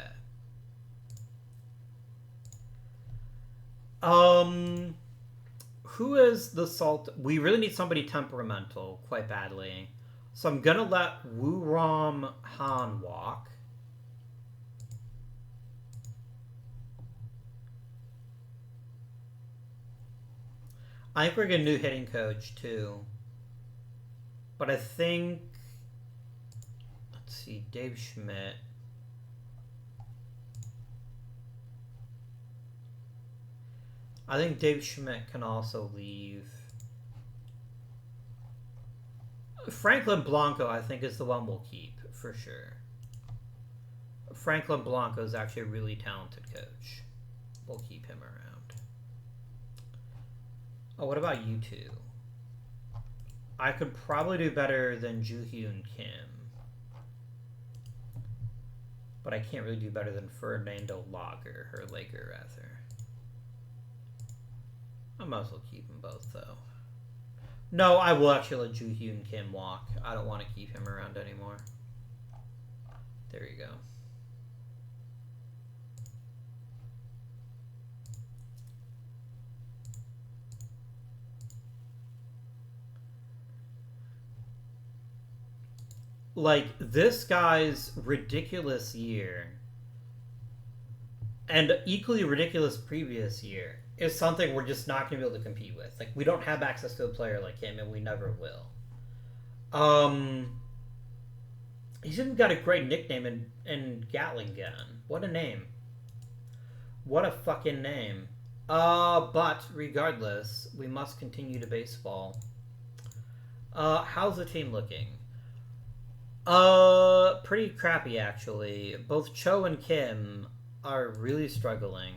Who is the salt? We really need somebody temperamental quite badly. So I'm gonna let Wu Ram Han walk. I think we're getting a new hitting coach too. But I think, let's see, Dave Schmidt. I think Dave Schmidt can also leave. Franklin Blanco, I think, is the one we'll keep, for sure. Franklin Blanco is actually a really talented coach. We'll keep him around. Oh, what about you two? I could probably do better than Joo-Hyun Kim. But I can't really do better than Fernando Lager, or Lager, rather. I might as well keep them both, though. No, I will actually let Joo-Hyun Kim walk. I don't want to keep him around anymore. There you go. Like, this guy's ridiculous year and equally ridiculous previous year is something we're just not going to be able to compete with. Like, we don't have access to a player like him, and we never will. He's even got a great nickname in Gatling Gun. What a name. What a fucking name. But regardless, we must continue to baseball. How's the team looking? Pretty crappy, actually. Both Cho and Kim are really struggling.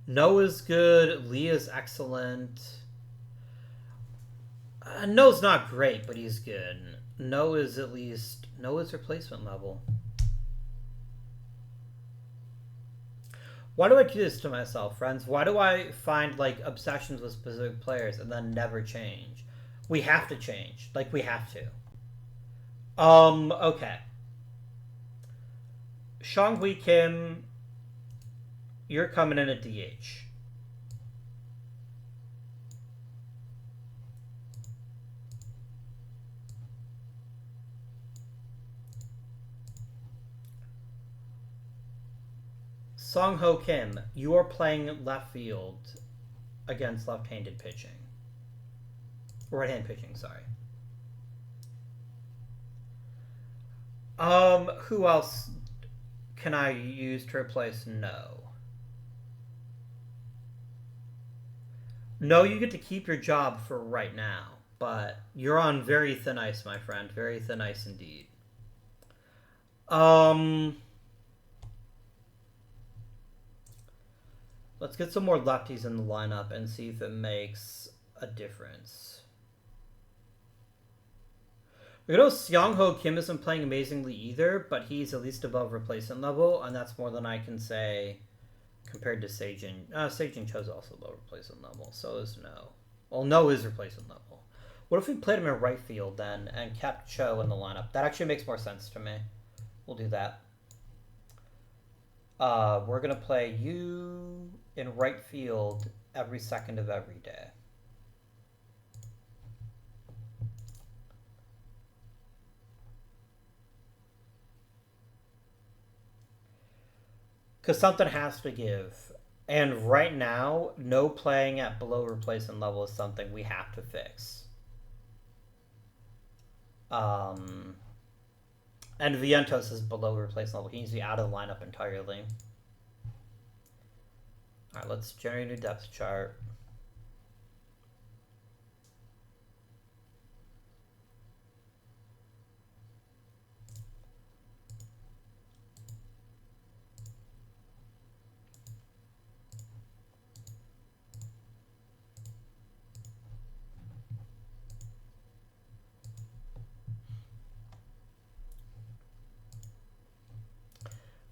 Noah's good. Leah's excellent. Noah's not great, but he's good. Noah's at least... Noah's replacement level. Why do I do this to myself, friends? Why do I find, like, obsessions with specific players and then never change? We have to change. Like, we have to. Okay. Shang-Hui Kim, you're coming in at DH. Song Ho Kim, you are playing left field against left-handed pitching. Right-hand pitching, sorry. Who else can I use to replace No? No, you get to keep your job for right now, but you're on very thin ice, my friend. Very thin ice indeed. Let's get some more lefties in the lineup and see if it makes a difference. We know Seong Ho Kim isn't playing amazingly either, but he's at least above replacement level, and that's more than I can say compared to Seijin. Seijin Cho's also above replacement level, so is No. Well, No is replacement level. What if we played him in right field then and kept Cho in the lineup? That actually makes more sense to me. We'll do that. We're going to play you in right field every second of every day. Because something has to give. And right now, No playing at below replacement level is something we have to fix. And Vientos is below replacement level. He needs to be out of the lineup entirely. Alright, let's generate a new depth chart.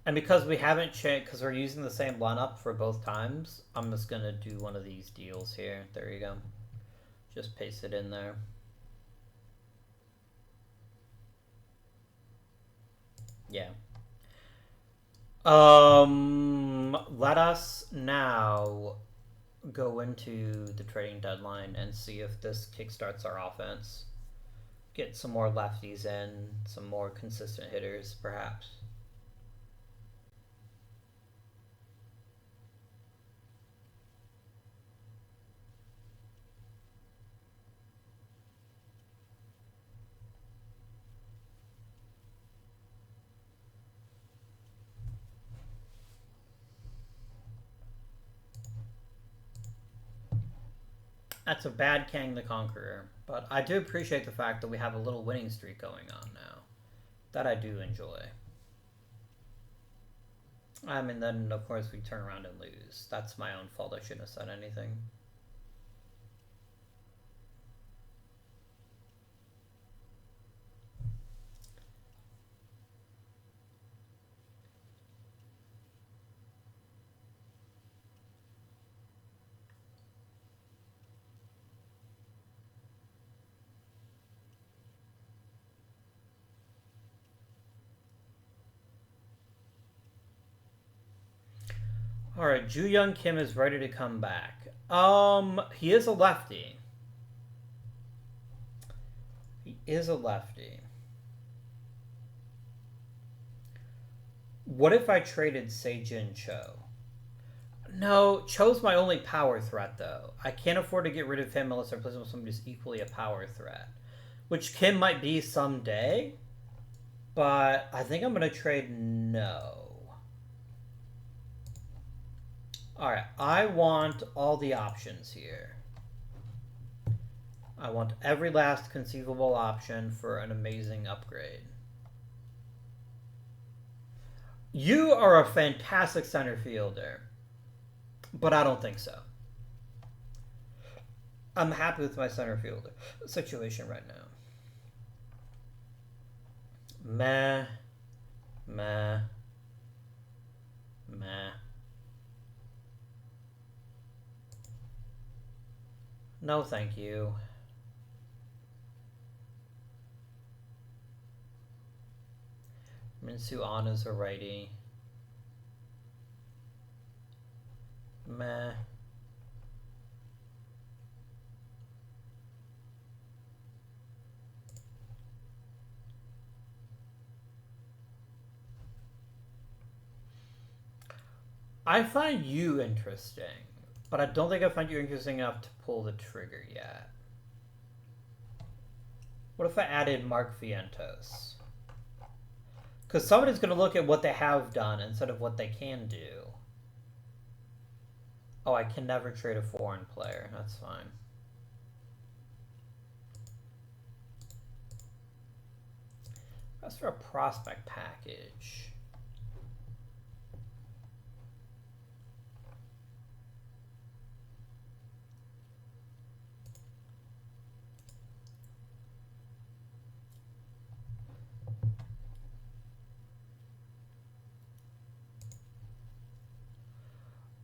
And because we haven't changed, because we're using the same lineup for both times, I'm just going to do one of these deals here. There you go. Just paste it in there. Yeah. Let us now go into the trading deadline and see if this kickstarts our offense. Get some more lefties in, some more consistent hitters, perhaps. That's a bad Kang the Conqueror, but I do appreciate the fact that we have a little winning streak going on now. That I do enjoy. I mean, then of course we turn around and lose. That's my own fault. I shouldn't have said anything. Alright, Ju Young Kim is ready to come back. He is a lefty. He is a lefty. What if I traded Seijin Cho? No, Cho's my only power threat, though. I can't afford to get rid of him unless I replace him with somebody who's equally a power threat. Which Kim might be someday. But I think I'm going to trade No. Alright, I want all the options here. I want every last conceivable option for an amazing upgrade. You are a fantastic center fielder, but I don't think so. I'm happy with my center fielder situation right now. Meh. Meh. Meh. No, thank you. Minsu Ana's a righty. Meh. I find you interesting, but I don't think I find you interesting enough to pull the trigger yet. What if I added Mark Vientos? Because somebody's going to look at what they have done instead of what they can do. Oh, I can never trade a foreign player. That's fine. That's for a prospect package.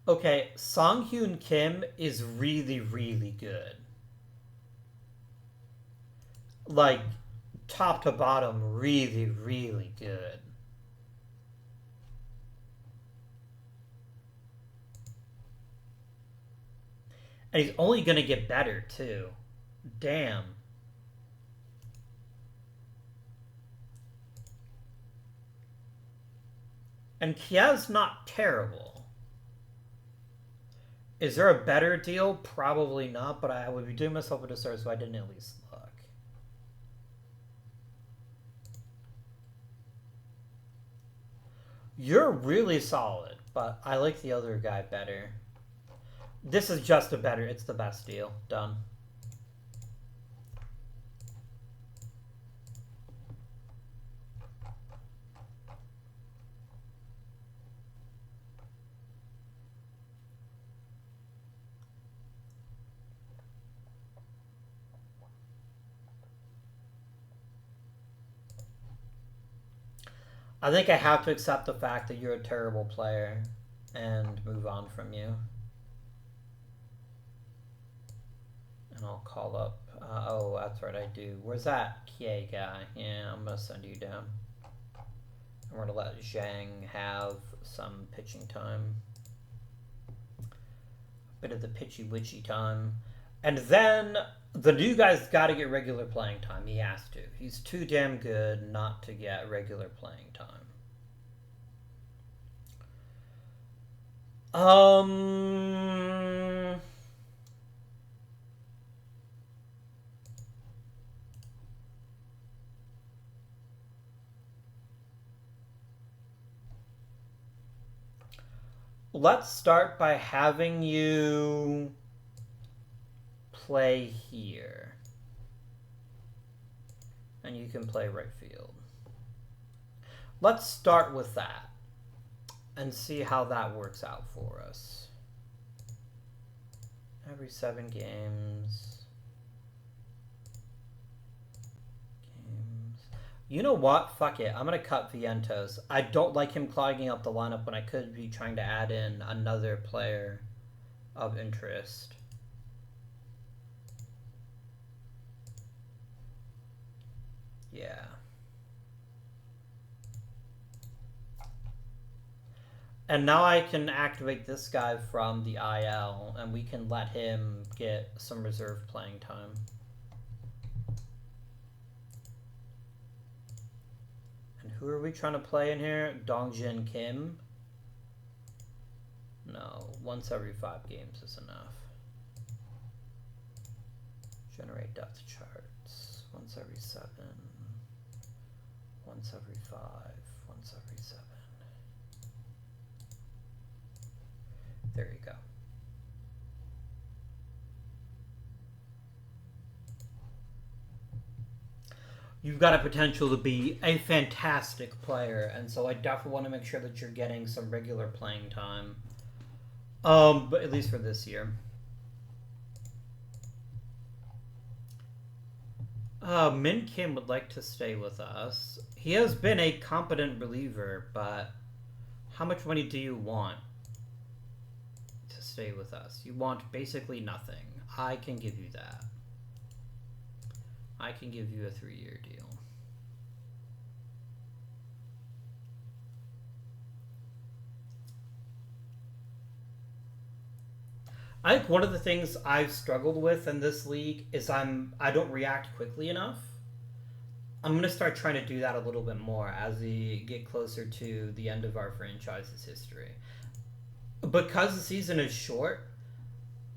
Okay, Song Hyun Kim is really, really good. Like, top to bottom, really, really good. And he's only going to get better, too. Damn. And Kia's not terrible. Is there a better deal? Probably not, but I would be doing myself a disservice if I didn't at least look. You're really solid, but I like the other guy better. This is just a better, it's the best deal. Done. I think I have to accept the fact that you're a terrible player and move on from you. And I'll call up. Oh, that's right, I do. Where's that Kie guy? Yeah, I'm going to send you down. And we're going to let Zhang have some pitching time. A bit of the pitchy-witchy time. And then the new guy's got to get regular playing time. He has to. He's too damn good not to get regular playing time. Let's start by having you play here. And you can play right field. Let's start with that and see how that works out for us. Every 7 games. You know what? Fuck it. I'm going to cut Vientos. I don't like him clogging up the lineup when I could be trying to add in another player of interest. Yeah. And now I can activate this guy from the IL, and we can let him get some reserve playing time. And who are we trying to play in here? Dongjin Kim? No, once every 5 games is enough. Generate depth charts. Once every 7. Once every 5. Once every 7. There you go. You've got a potential to be a fantastic player, and so I definitely want to make sure that you're getting some regular playing time. But at least for this year. Min Kim would like to stay with us. He has been a competent reliever, but how much money do you want to stay with us? You want basically nothing. I can give you that. I can give you a 3-year deal. I think one of the things I've struggled with in this league is I don't react quickly enough. I'm going to start trying to do that a little bit more as we get closer to the end of our franchise's history. because the season is short,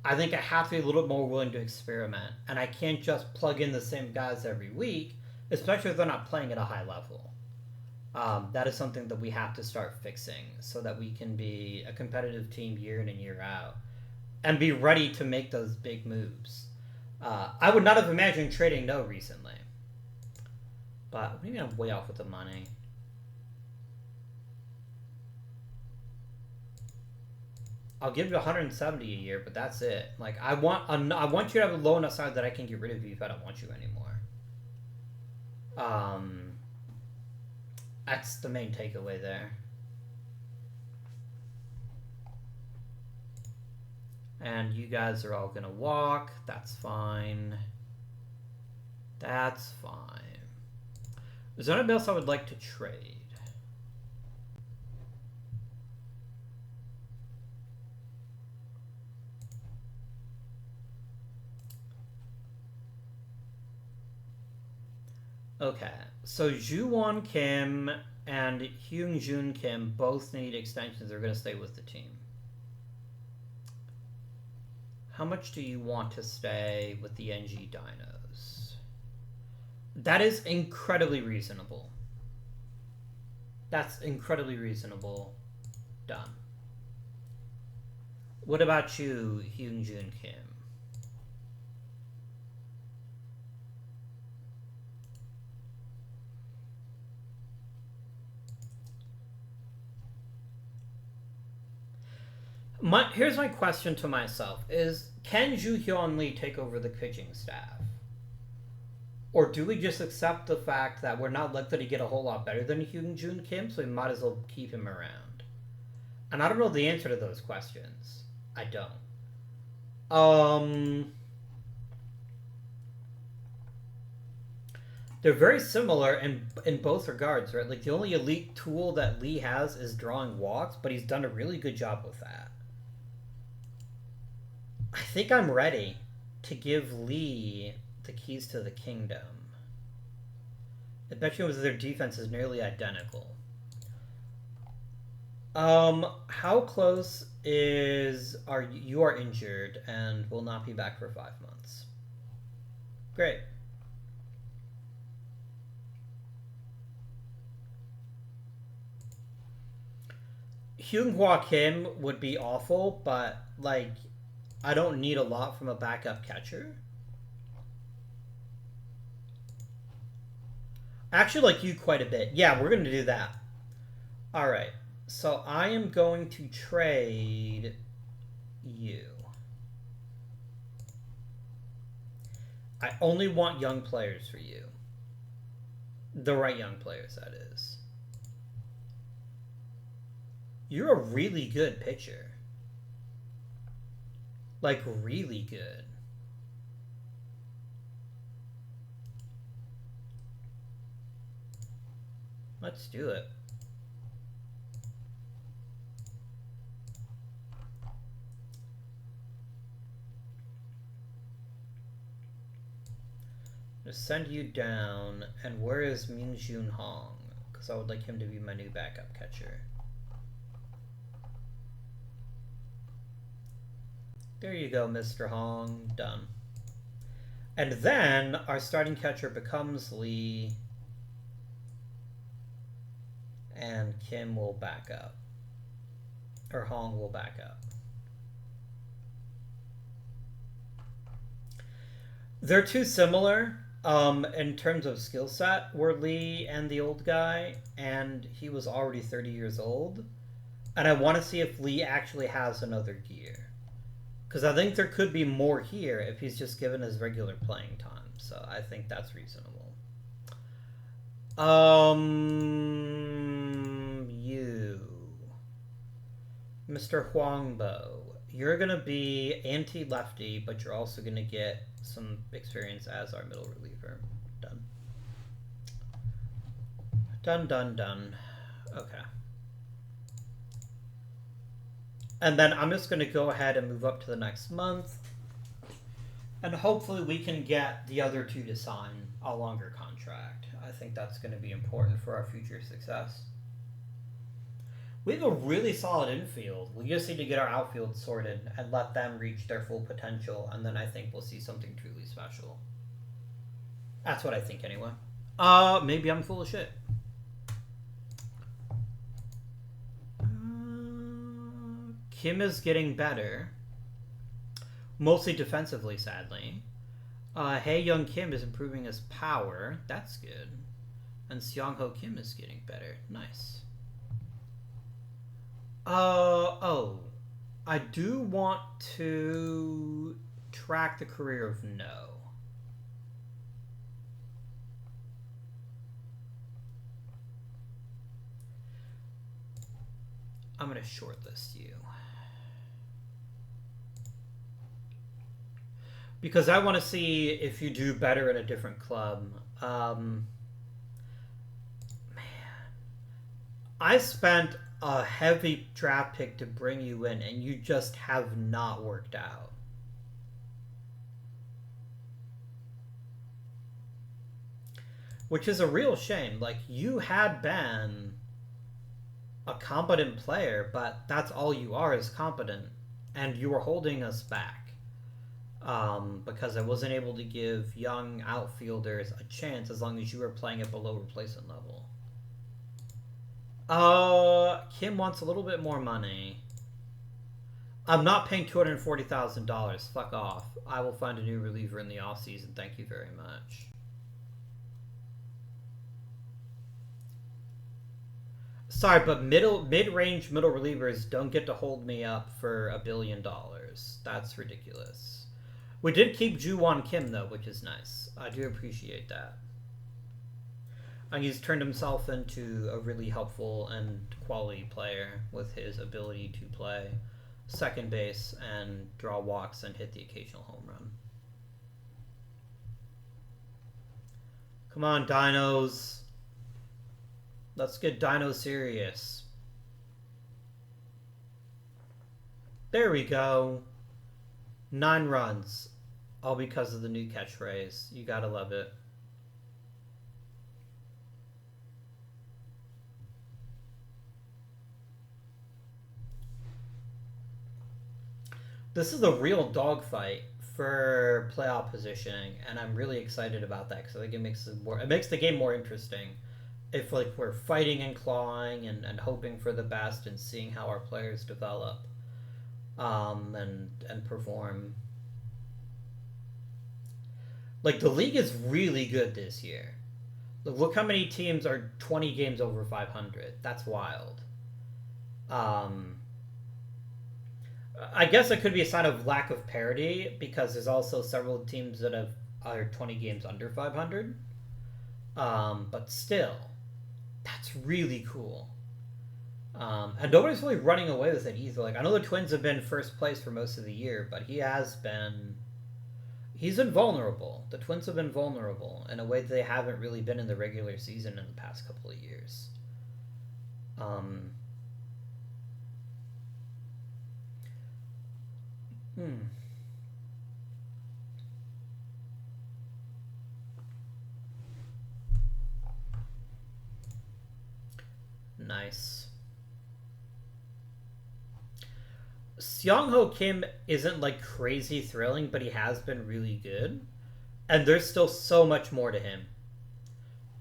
I think I have to be a little bit more willing to experiment, and I can't just plug in the same guys every week, especially if they're not playing at a high level. That is something that we have to start fixing so that we can be a competitive team year in and year out and be ready to make those big moves. I would not have imagined trading No recently, but maybe I'm way off with the money. I'll give you 170 a year, but that's it. Like I want you to have a low enough side that I can get rid of you if I don't want you anymore. That's the main takeaway there. And you guys are all gonna walk. That's fine. That's fine. Is there anybody else I would like to trade? Okay, so Ju-Won Kim and Hyun-Jun Kim both need extensions. They're going to stay with the team. How much do you want to stay with the NG Dinos? That is incredibly reasonable. That's incredibly reasonable. Done. What about you, Hyun-Jun Kim? Here's my question to myself is, can Ju Hyun Lee take over the pitching staff? Or do we just accept the fact that we're not likely to get a whole lot better than Hyun Jun Kim, so we might as well keep him around? And I don't know the answer to those questions. I don't. They're very similar in both regards, right? Like the only elite tool that Lee has is drawing walks, but he's done a really good job with that. I think I'm ready to give Lee the keys to the kingdom. Especially because their defense is nearly identical. How close are you are injured and will not be back for 5 months? Great. Hyunghwa Kim would be awful, but like I don't need a lot from a backup catcher. I actually like you quite a bit. Yeah, we're going to do that. All right. So I am going to trade you. I only want young players for you. The right young players, that is. You're a really good pitcher. Like, really good. Let's do it. Just send you down. And where is Min Jun Hong? Because I would like him to be my new backup catcher. There you go, Mr. Hong. Done. And then our starting catcher becomes Lee. And Kim will back up. Or Hong will back up. They're too similar in terms of skill set. Were Lee and the old guy, and he was already 30 years old. And I want to see if Lee actually has another gear. Because I think there could be more here if he's just given his regular playing time. So I think that's reasonable. You. Mr. Huangbo. You're going to be anti-lefty, but you're also going to get some experience as our middle reliever. Done. Done, done, done. Okay. And then I'm just going to go ahead and move up to the next month. And hopefully we can get the other two to sign a longer contract. I think that's going to be important for our future success. We have a really solid infield. We just need to get our outfield sorted and let them reach their full potential, and then I think we'll see something truly special. That's what I think anyway. Maybe I'm full of shit. Kim is getting better. Mostly defensively, sadly. Hey Young Kim is improving his power. That's good. And Seong Ho Kim is getting better. Nice. Oh. I do want to track the career of No. I'm going to shortlist you. Because I want to see if you do better at a different club. Man. I spent a heavy draft pick to bring you in, and you just have not worked out. Which is a real shame. Like, you had been a competent player, but that's all you are, is competent. And you were holding us back. Because I wasn't able to give young outfielders a chance as long as you were playing at below replacement level. Kim wants a little bit more money. I'm not paying $240,000. Fuck off. I will find a new reliever in the offseason. Thank you very much. Sorry, but mid-range middle relievers don't get to hold me up for $1 billion. That's ridiculous. We did keep Ju-Won Kim, though, which is nice. I do appreciate that. And he's turned himself into a really helpful and quality player with his ability to play second base and draw walks and hit the occasional home run. Come on, Dinos. Let's get Dino serious. There we go. 9 runs. All because of the new catchphrase. You gotta love it. This is a real dogfight for playoff positioning, and I'm really excited about that because I think it makes the game more interesting. If like we're fighting and clawing and hoping for the best and seeing how our players develop and perform. Like, the league is really good this year. Look how many teams are 20 games over 500. That's wild. I guess it could be a sign of lack of parity because there's also several teams that are 20 games under 500. But still, that's really cool. And nobody's really running away with it either. Like, I know the Twins have been first place for most of the year, but he's been vulnerable. The Twins have been vulnerable in a way that they haven't really been in the regular season in the past couple of years. Nice. Seong Ho Kim isn't like crazy thrilling, but he has been really good. And there's still so much more to him.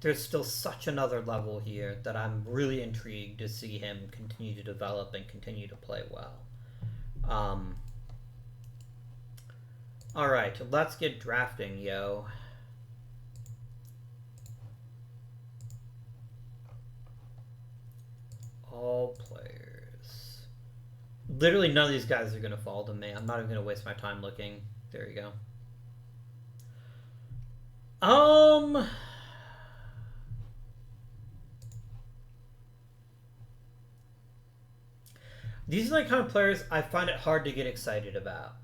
There's still such another level here that I'm really intrigued to see him continue to develop and continue to play well. Alright, let's get drafting, yo. All players. Literally none of these guys are going to fall to me. I'm not even going to waste my time looking. There you go. These are the kind of players I find it hard to get excited about.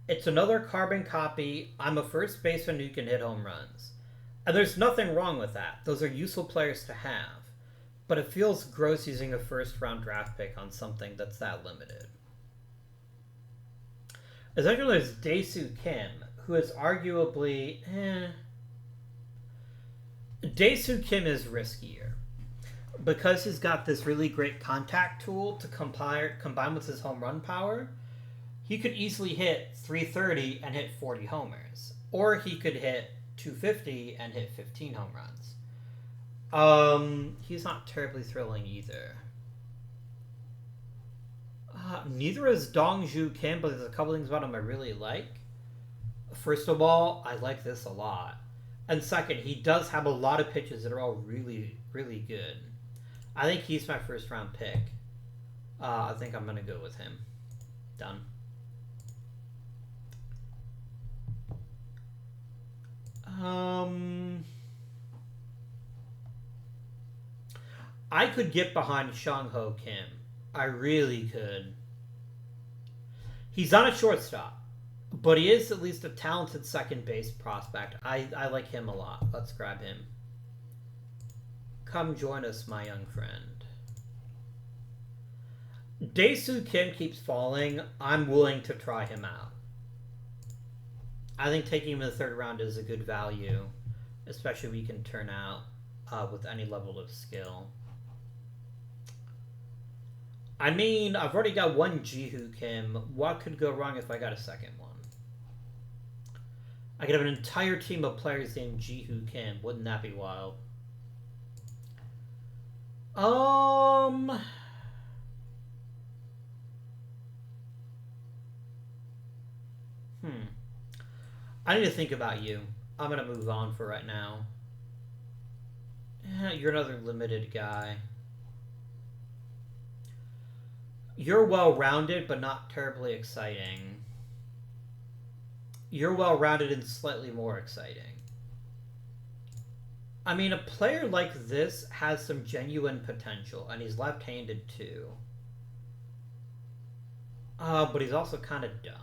It's another carbon copy. I'm a first baseman who can hit home runs. And there's nothing wrong with that. Those are useful players to have. But it feels gross using a first-round draft pick on something that's that limited. Essentially, there's Dae-Soo Kim, who is arguably... Dae-Soo Kim is riskier. because he's got this really great contact tool to combine with his home run power, he could easily hit 330 and hit 40 homers. Or he could hit 250 and hit 15 home runs. He's not terribly thrilling either. Neither is Dongju Kim, but there's a couple things about him I really like. First of all, I like this a lot. And second, he does have a lot of pitches that are all really, really good. I think he's my first round pick. I think I'm going to go with him. Done. I could get behind Shang-Ho Kim. I really could. He's not a shortstop, but he is at least a talented second base prospect. I like him a lot. Let's grab him. Come join us, my young friend. Dae-Soo Kim keeps falling. I'm willing to try him out. I think taking him in the third round is a good value, especially if we can turn out with any level of skill. I mean, I've already got one Ji-Hoo Kim. What could go wrong if I got a second one? I could have an entire team of players named Ji-Hoo Kim. Wouldn't that be wild? I need to think about you. I'm going to move on for right now. You're another limited guy. You're well-rounded, but not terribly exciting. You're well-rounded and slightly more exciting. I mean, a player like this has some genuine potential, and he's left-handed too. But he's also kind of dumb.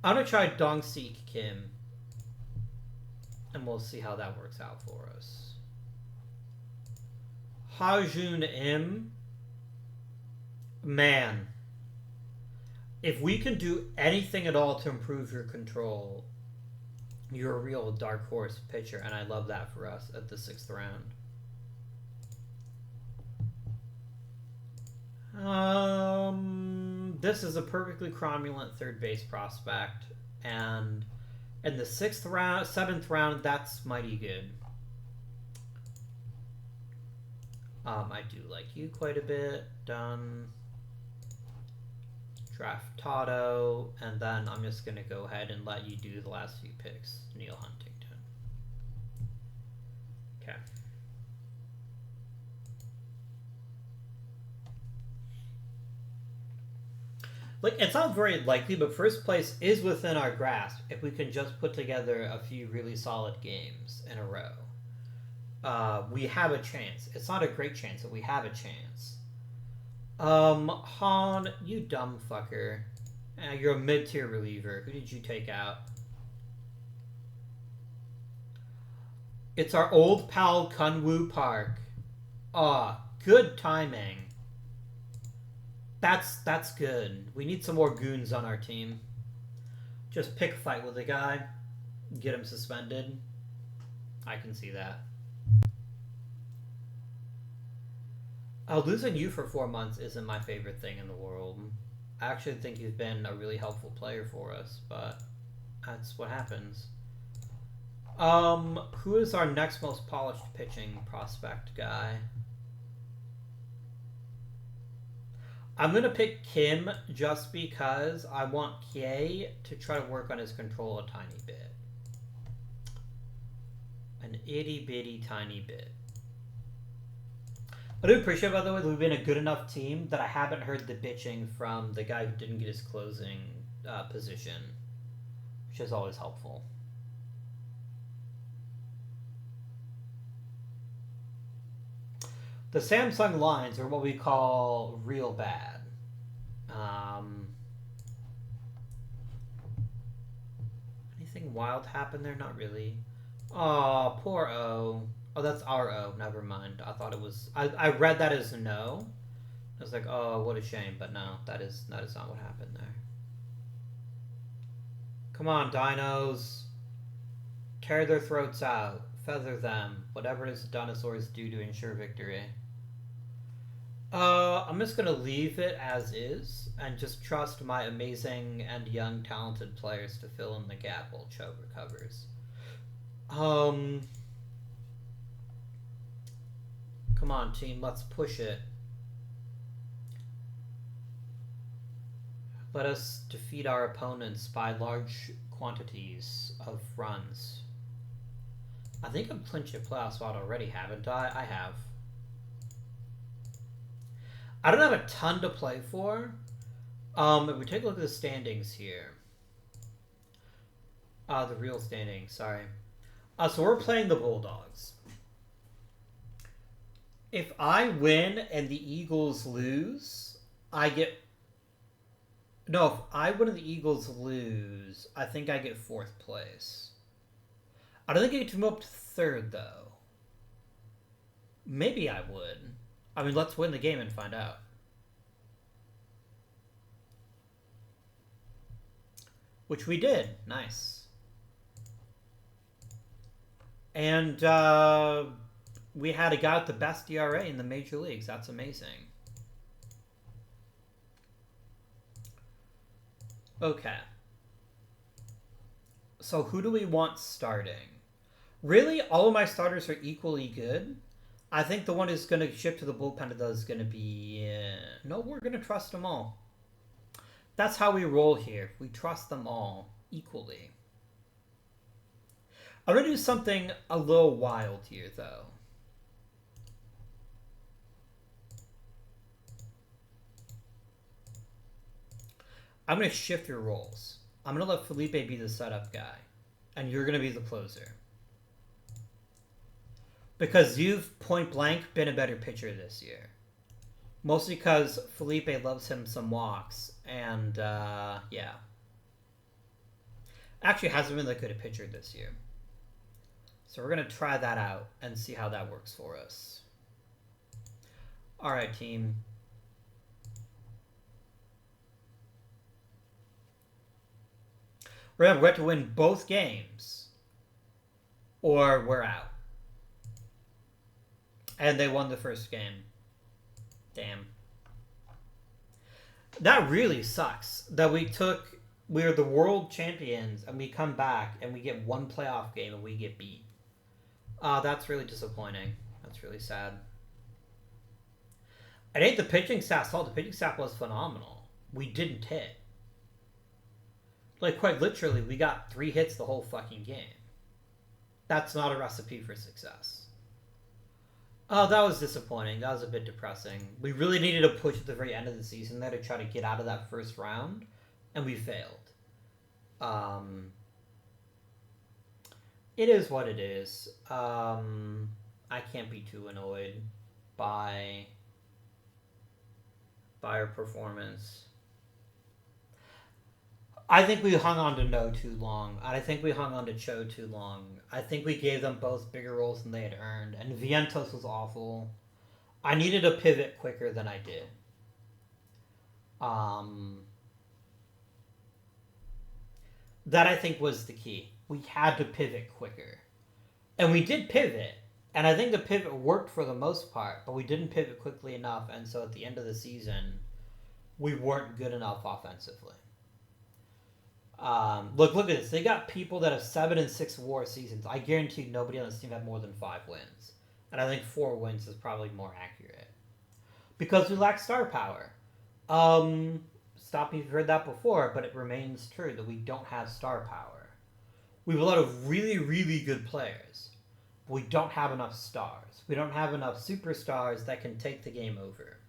I'm going to try Dong-Sik Kim, and we'll see how that works out for us. Ha-Jun Im. Man. If we can do anything at all to improve your control, you're a real dark horse pitcher, and I love that for us at the 6th round. This is a perfectly cromulent third base prospect, and in the 6th round, 7th round, that's mighty good. I do like you quite a bit. Done. Draft Tato, and then I'm just going to go ahead and let you do the last few picks. Neil Huntington. Okay. Like, it's not very likely, but first place is within our grasp if we can just put together a few really solid games in a row. We have a chance. It's not a great chance, but we have a chance. Han, you dumb fucker. You're a mid-tier reliever. Who did you take out? It's our old pal Kunwoo Park. Good timing. That's good. We need some more goons on our team. Just pick a fight with a guy. Get him suspended. I can see that. Losing you for 4 months isn't my favorite thing in the world. I actually think you've been a really helpful player for us, but that's what happens. Who is our next most polished pitching prospect guy? I'm going to pick Kim just because I want Kye to try to work on his control a tiny bit. An itty-bitty tiny bit. I do appreciate, by the way, that we've been a good enough team that I haven't heard the bitching from the guy who didn't get his closing position, which is always helpful. The Samsung lines are what we call real bad. Anything wild happen there? Not really. Oh, poor O. Oh, that's our O. Never mind. I thought it was... I read that as a no. I was like, oh, what a shame. But no, that is not what happened there. Come on, dinos. Tear their throats out. Feather them. Whatever it is the dinosaurs do to ensure victory. I'm just gonna leave it as is and just trust my amazing and young talented players to fill in the gap while Cho recovers. Come on, team, let's push it. Let us defeat our opponents by large quantities of runs. I think I've clinched a playoff spot already, haven't I? I have. I don't have a ton to play for. If we take a look at the standings here. The real standings, sorry. So we're playing the Bulldogs. If I win and the Eagles lose, I get... No, if I win and the Eagles lose, I think I get 4th place. I don't think I get to move up to 3rd, though. Maybe I would. I mean, let's win the game and find out. Which we did. Nice. And we had a guy with the best ERA in the major leagues. That's amazing. Okay. So who do we want starting? Really, all of my starters are equally good. I think the one who's going to shift to the bullpen is going to be... No, we're going to trust them all. That's how we roll here. We trust them all equally. I'm going to do something a little wild here, though. I'm going to shift your roles. I'm going to let Felipe be the setup guy, and you're going to be the closer. Because you've point blank been a better pitcher this year. Mostly because Felipe loves him some walks, and yeah. Actually hasn't been that good a pitcher this year. So we're going to try that out and see how that works for us. Alright, team. We have to win both games, or we're out. And they won the first game. Damn. That really sucks. That we're the world champions, and we come back, and we get one playoff game, and we get beat. That's really disappointing. That's really sad. I think the pitching staff The pitching staff was phenomenal. We didn't hit. Like, quite literally, we got 3 hits the whole fucking game. That's not a recipe for success. Oh, that was disappointing. That was a bit depressing. We really needed a push at the very end of the season there to try to get out of that first round, and we failed. It is what it is. I can't be too annoyed by our performance. I think we hung on to No too long. I think we hung on to Cho too long. I think we gave them both bigger roles than they had earned. And Vientos was awful. I needed to pivot quicker than I did. That I think was the key. We had to pivot quicker. And we did pivot. And I think the pivot worked for the most part. But we didn't pivot quickly enough. And so at the end of the season, we weren't good enough offensively. Look at this. They got people that have 7 and 6 WAR seasons. I guarantee nobody on this team had more than 5 wins. And I think 4 wins is probably more accurate. Because we lack star power. Stop me if you've heard that before, but it remains true that we don't have star power. We have a lot of really, really good players. But we don't have enough stars. We don't have enough superstars that can take the game over.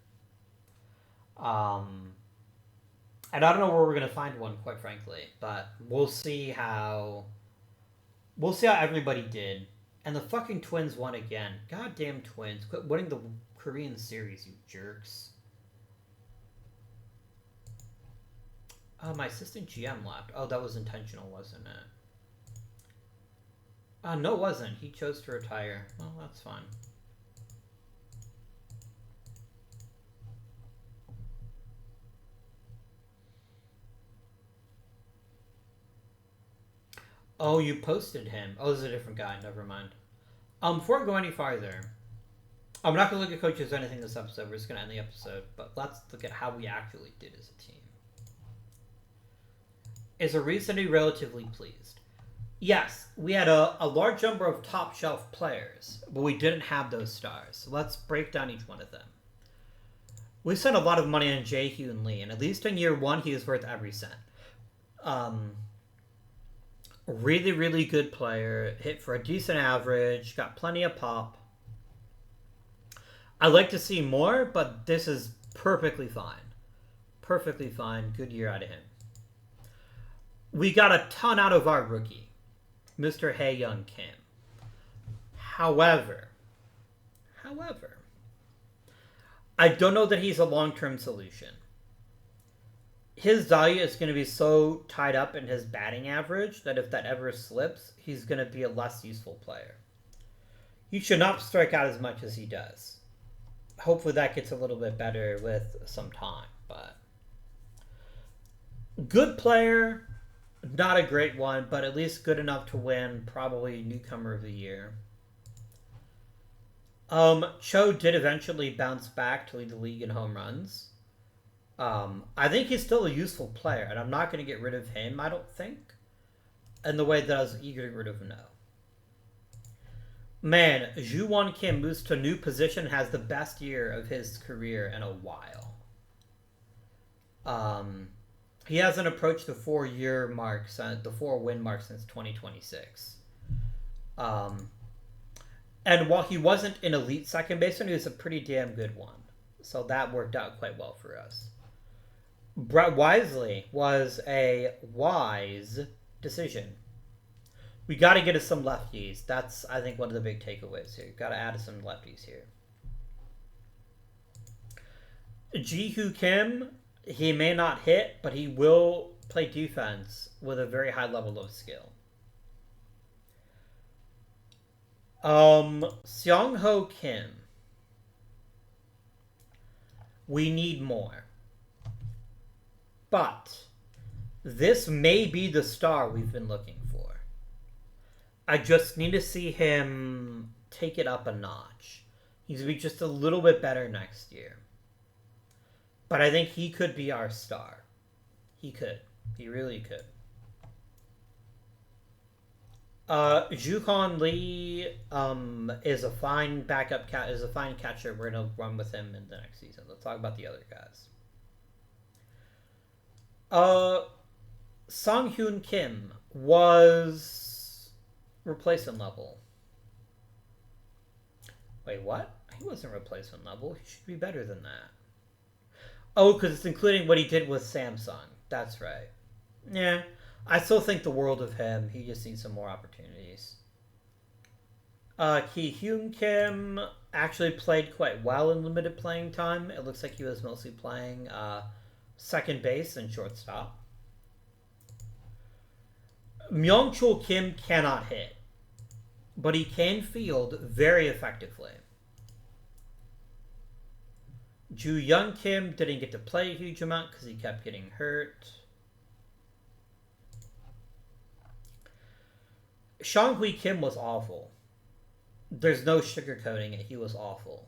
And I don't know where we're going to find one, quite frankly. But we'll see how everybody did. And the fucking Twins won again. Goddamn Twins. Quit winning the Korean series, you jerks. My assistant GM left. Oh, that was intentional, wasn't it? No, it wasn't. He chose to retire. Well, that's fine. Oh, you posted him. Oh, this is a different guy. Never mind. Before I go any farther, I'm not going to look at coaches or anything this episode. We're just going to end the episode. But let's look at how we actually did as a team. Is a reason to be relatively pleased. Yes, we had a large number of top shelf players, but we didn't have those stars. So let's break down each one of them. We spent a lot of money on Jae-Hyun Lee, and at least in year one, he is worth every cent. Really, really good player. Hit for a decent average. Got plenty of pop. I'd like to see more, but this is perfectly fine. Perfectly fine. Good year out of him. We got a ton out of our rookie, Mr. Hae-Young Kim. However, I don't know that he's a long-term solution. His value is going to be so tied up in his batting average that if that ever slips, he's going to be a less useful player. He should not strike out as much as he does. Hopefully that gets a little bit better with some time, but good player. Not a great one, but at least good enough to win probably Newcomer of the Year. Cho did eventually bounce back to lead the league in home runs. I think he's still a useful player, and I'm not going to get rid of him, I don't think, in the way that I was eager to get rid of No. Man, Ju-Won Kim moves to a new position, has the best year of his career in a while. He hasn't approached the 4-year mark, the 4-win mark since 2026. And while he wasn't an elite second baseman, he was a pretty damn good one. So that worked out quite well for us. Brett Wisely was a wise decision. We got to get us some lefties. That's, I think, one of the big takeaways here. Got to add some lefties here. Ji-Hoo Kim, he may not hit, but he will play defense with a very high level of skill. Seong-Ho Kim. We need more. But this may be the star we've been looking for. I just need to see him take it up a notch. He's going to be just a little bit better next year. But I think he could be our star. He could. He really could. Ju-Kon Lee is a fine backup is a fine catcher. We're going to run with him in the next season. Let's talk about the other guys. Song-Hyun Kim was replacement level. Wait, what? He wasn't replacement level. He should be better than that. Oh, because it's including what he did with Samsung. That's right. Yeah, I still think the world of him. He just needs some more opportunities. Ki-Hyun Kim actually played quite well in limited playing time. It looks like he was mostly playing second base and shortstop. Myung-Chul Kim cannot hit, but he can field very effectively. Ju-Young Kim didn't get to play a huge amount because he kept getting hurt. Shang-Hui Kim was awful. There's no sugarcoating it. He was awful.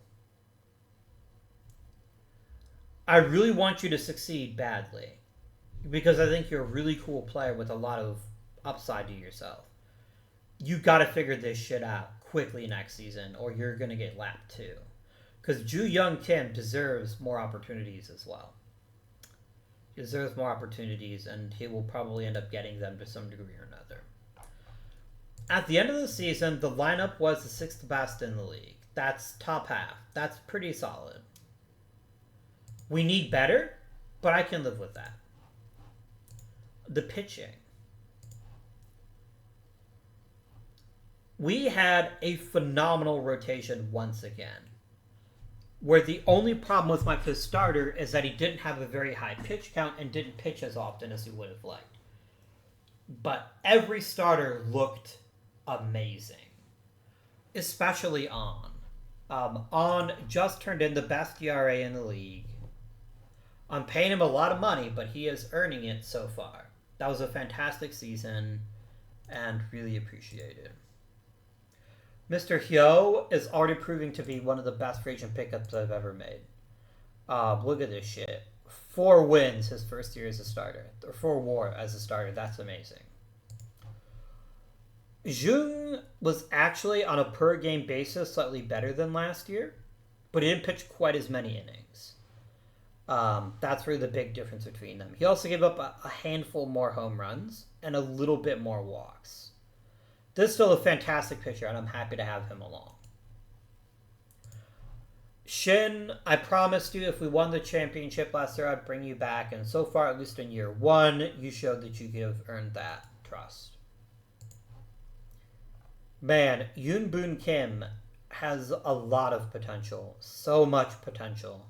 I really want you to succeed badly because I think you're a really cool player with a lot of upside to yourself. You got to figure this shit out quickly next season or you're going to get lapped too. Because Ju-Young Kim deserves more opportunities as well. He deserves more opportunities, and he will probably end up getting them to some degree or another. At the end of the season, the lineup was the 6th best in the league. That's top half. That's pretty solid. We need better, but I can live with that. The pitching. We had a phenomenal rotation once again. Where the only problem with my fifth starter is that he didn't have a very high pitch count and didn't pitch as often as he would have liked. But every starter looked amazing. Especially On. On just turned in the best ERA in the league. I'm paying him a lot of money, but he is earning it so far. That was a fantastic season and really appreciated. Mr. Hyo is already proving to be one of the best free agent pickups I've ever made. Look at this shit. 4 wins his first year as a starter. Or 4 WAR as a starter. That's amazing. Jung was actually, on a per-game basis, slightly better than last year. But he didn't pitch quite as many innings. That's really the big difference between them. He also gave up a handful more home runs and a little bit more walks. This is still a fantastic pitcher, and I'm happy to have him along. Shin, I promised you if we won the championship last year, I'd bring you back. And so far, at least in year 1, you showed that you have earned that trust. Man, Yoon Boon Kim has a lot of potential. So much potential.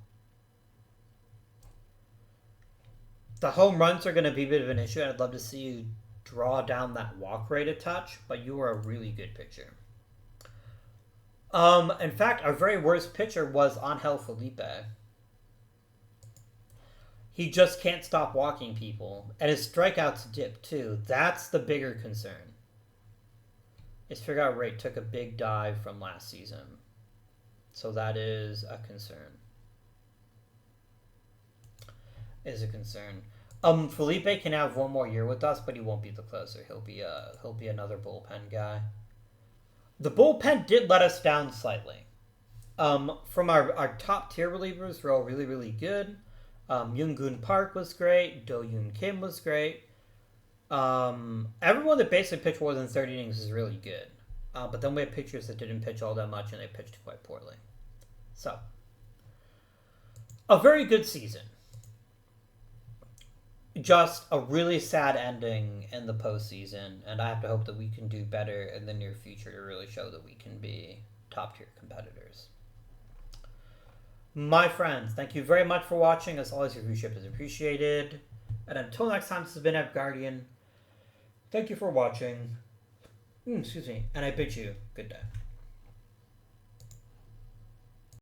The home runs are going to be a bit of an issue. I'd love to see you draw down that walk rate a touch, but you are a really good pitcher. In fact, our very worst pitcher was Angel Felipe. He just can't stop walking people. And his strikeouts dip, too. That's the bigger concern. His strikeout rate took a big dive from last season. So that is a concern. Felipe can have 1 more year with us, but he won't be the closer. He'll be another bullpen guy. The bullpen did let us down slightly. From our top tier relievers, we're all really, really good. Young-gun Park was great. Do-Yoon Kim was great. Everyone that basically pitched more than 30 innings is really good. But then we have pitchers that didn't pitch all that much and they pitched quite poorly. So, a very good season. Just a really sad ending in the postseason, and I have to hope that we can do better in the near future to really show that we can be top-tier competitors. My friends, thank you very much for watching. As always, your viewership is appreciated. And until next time, this has been Guardian. Thank you for watching. And I bid you good day.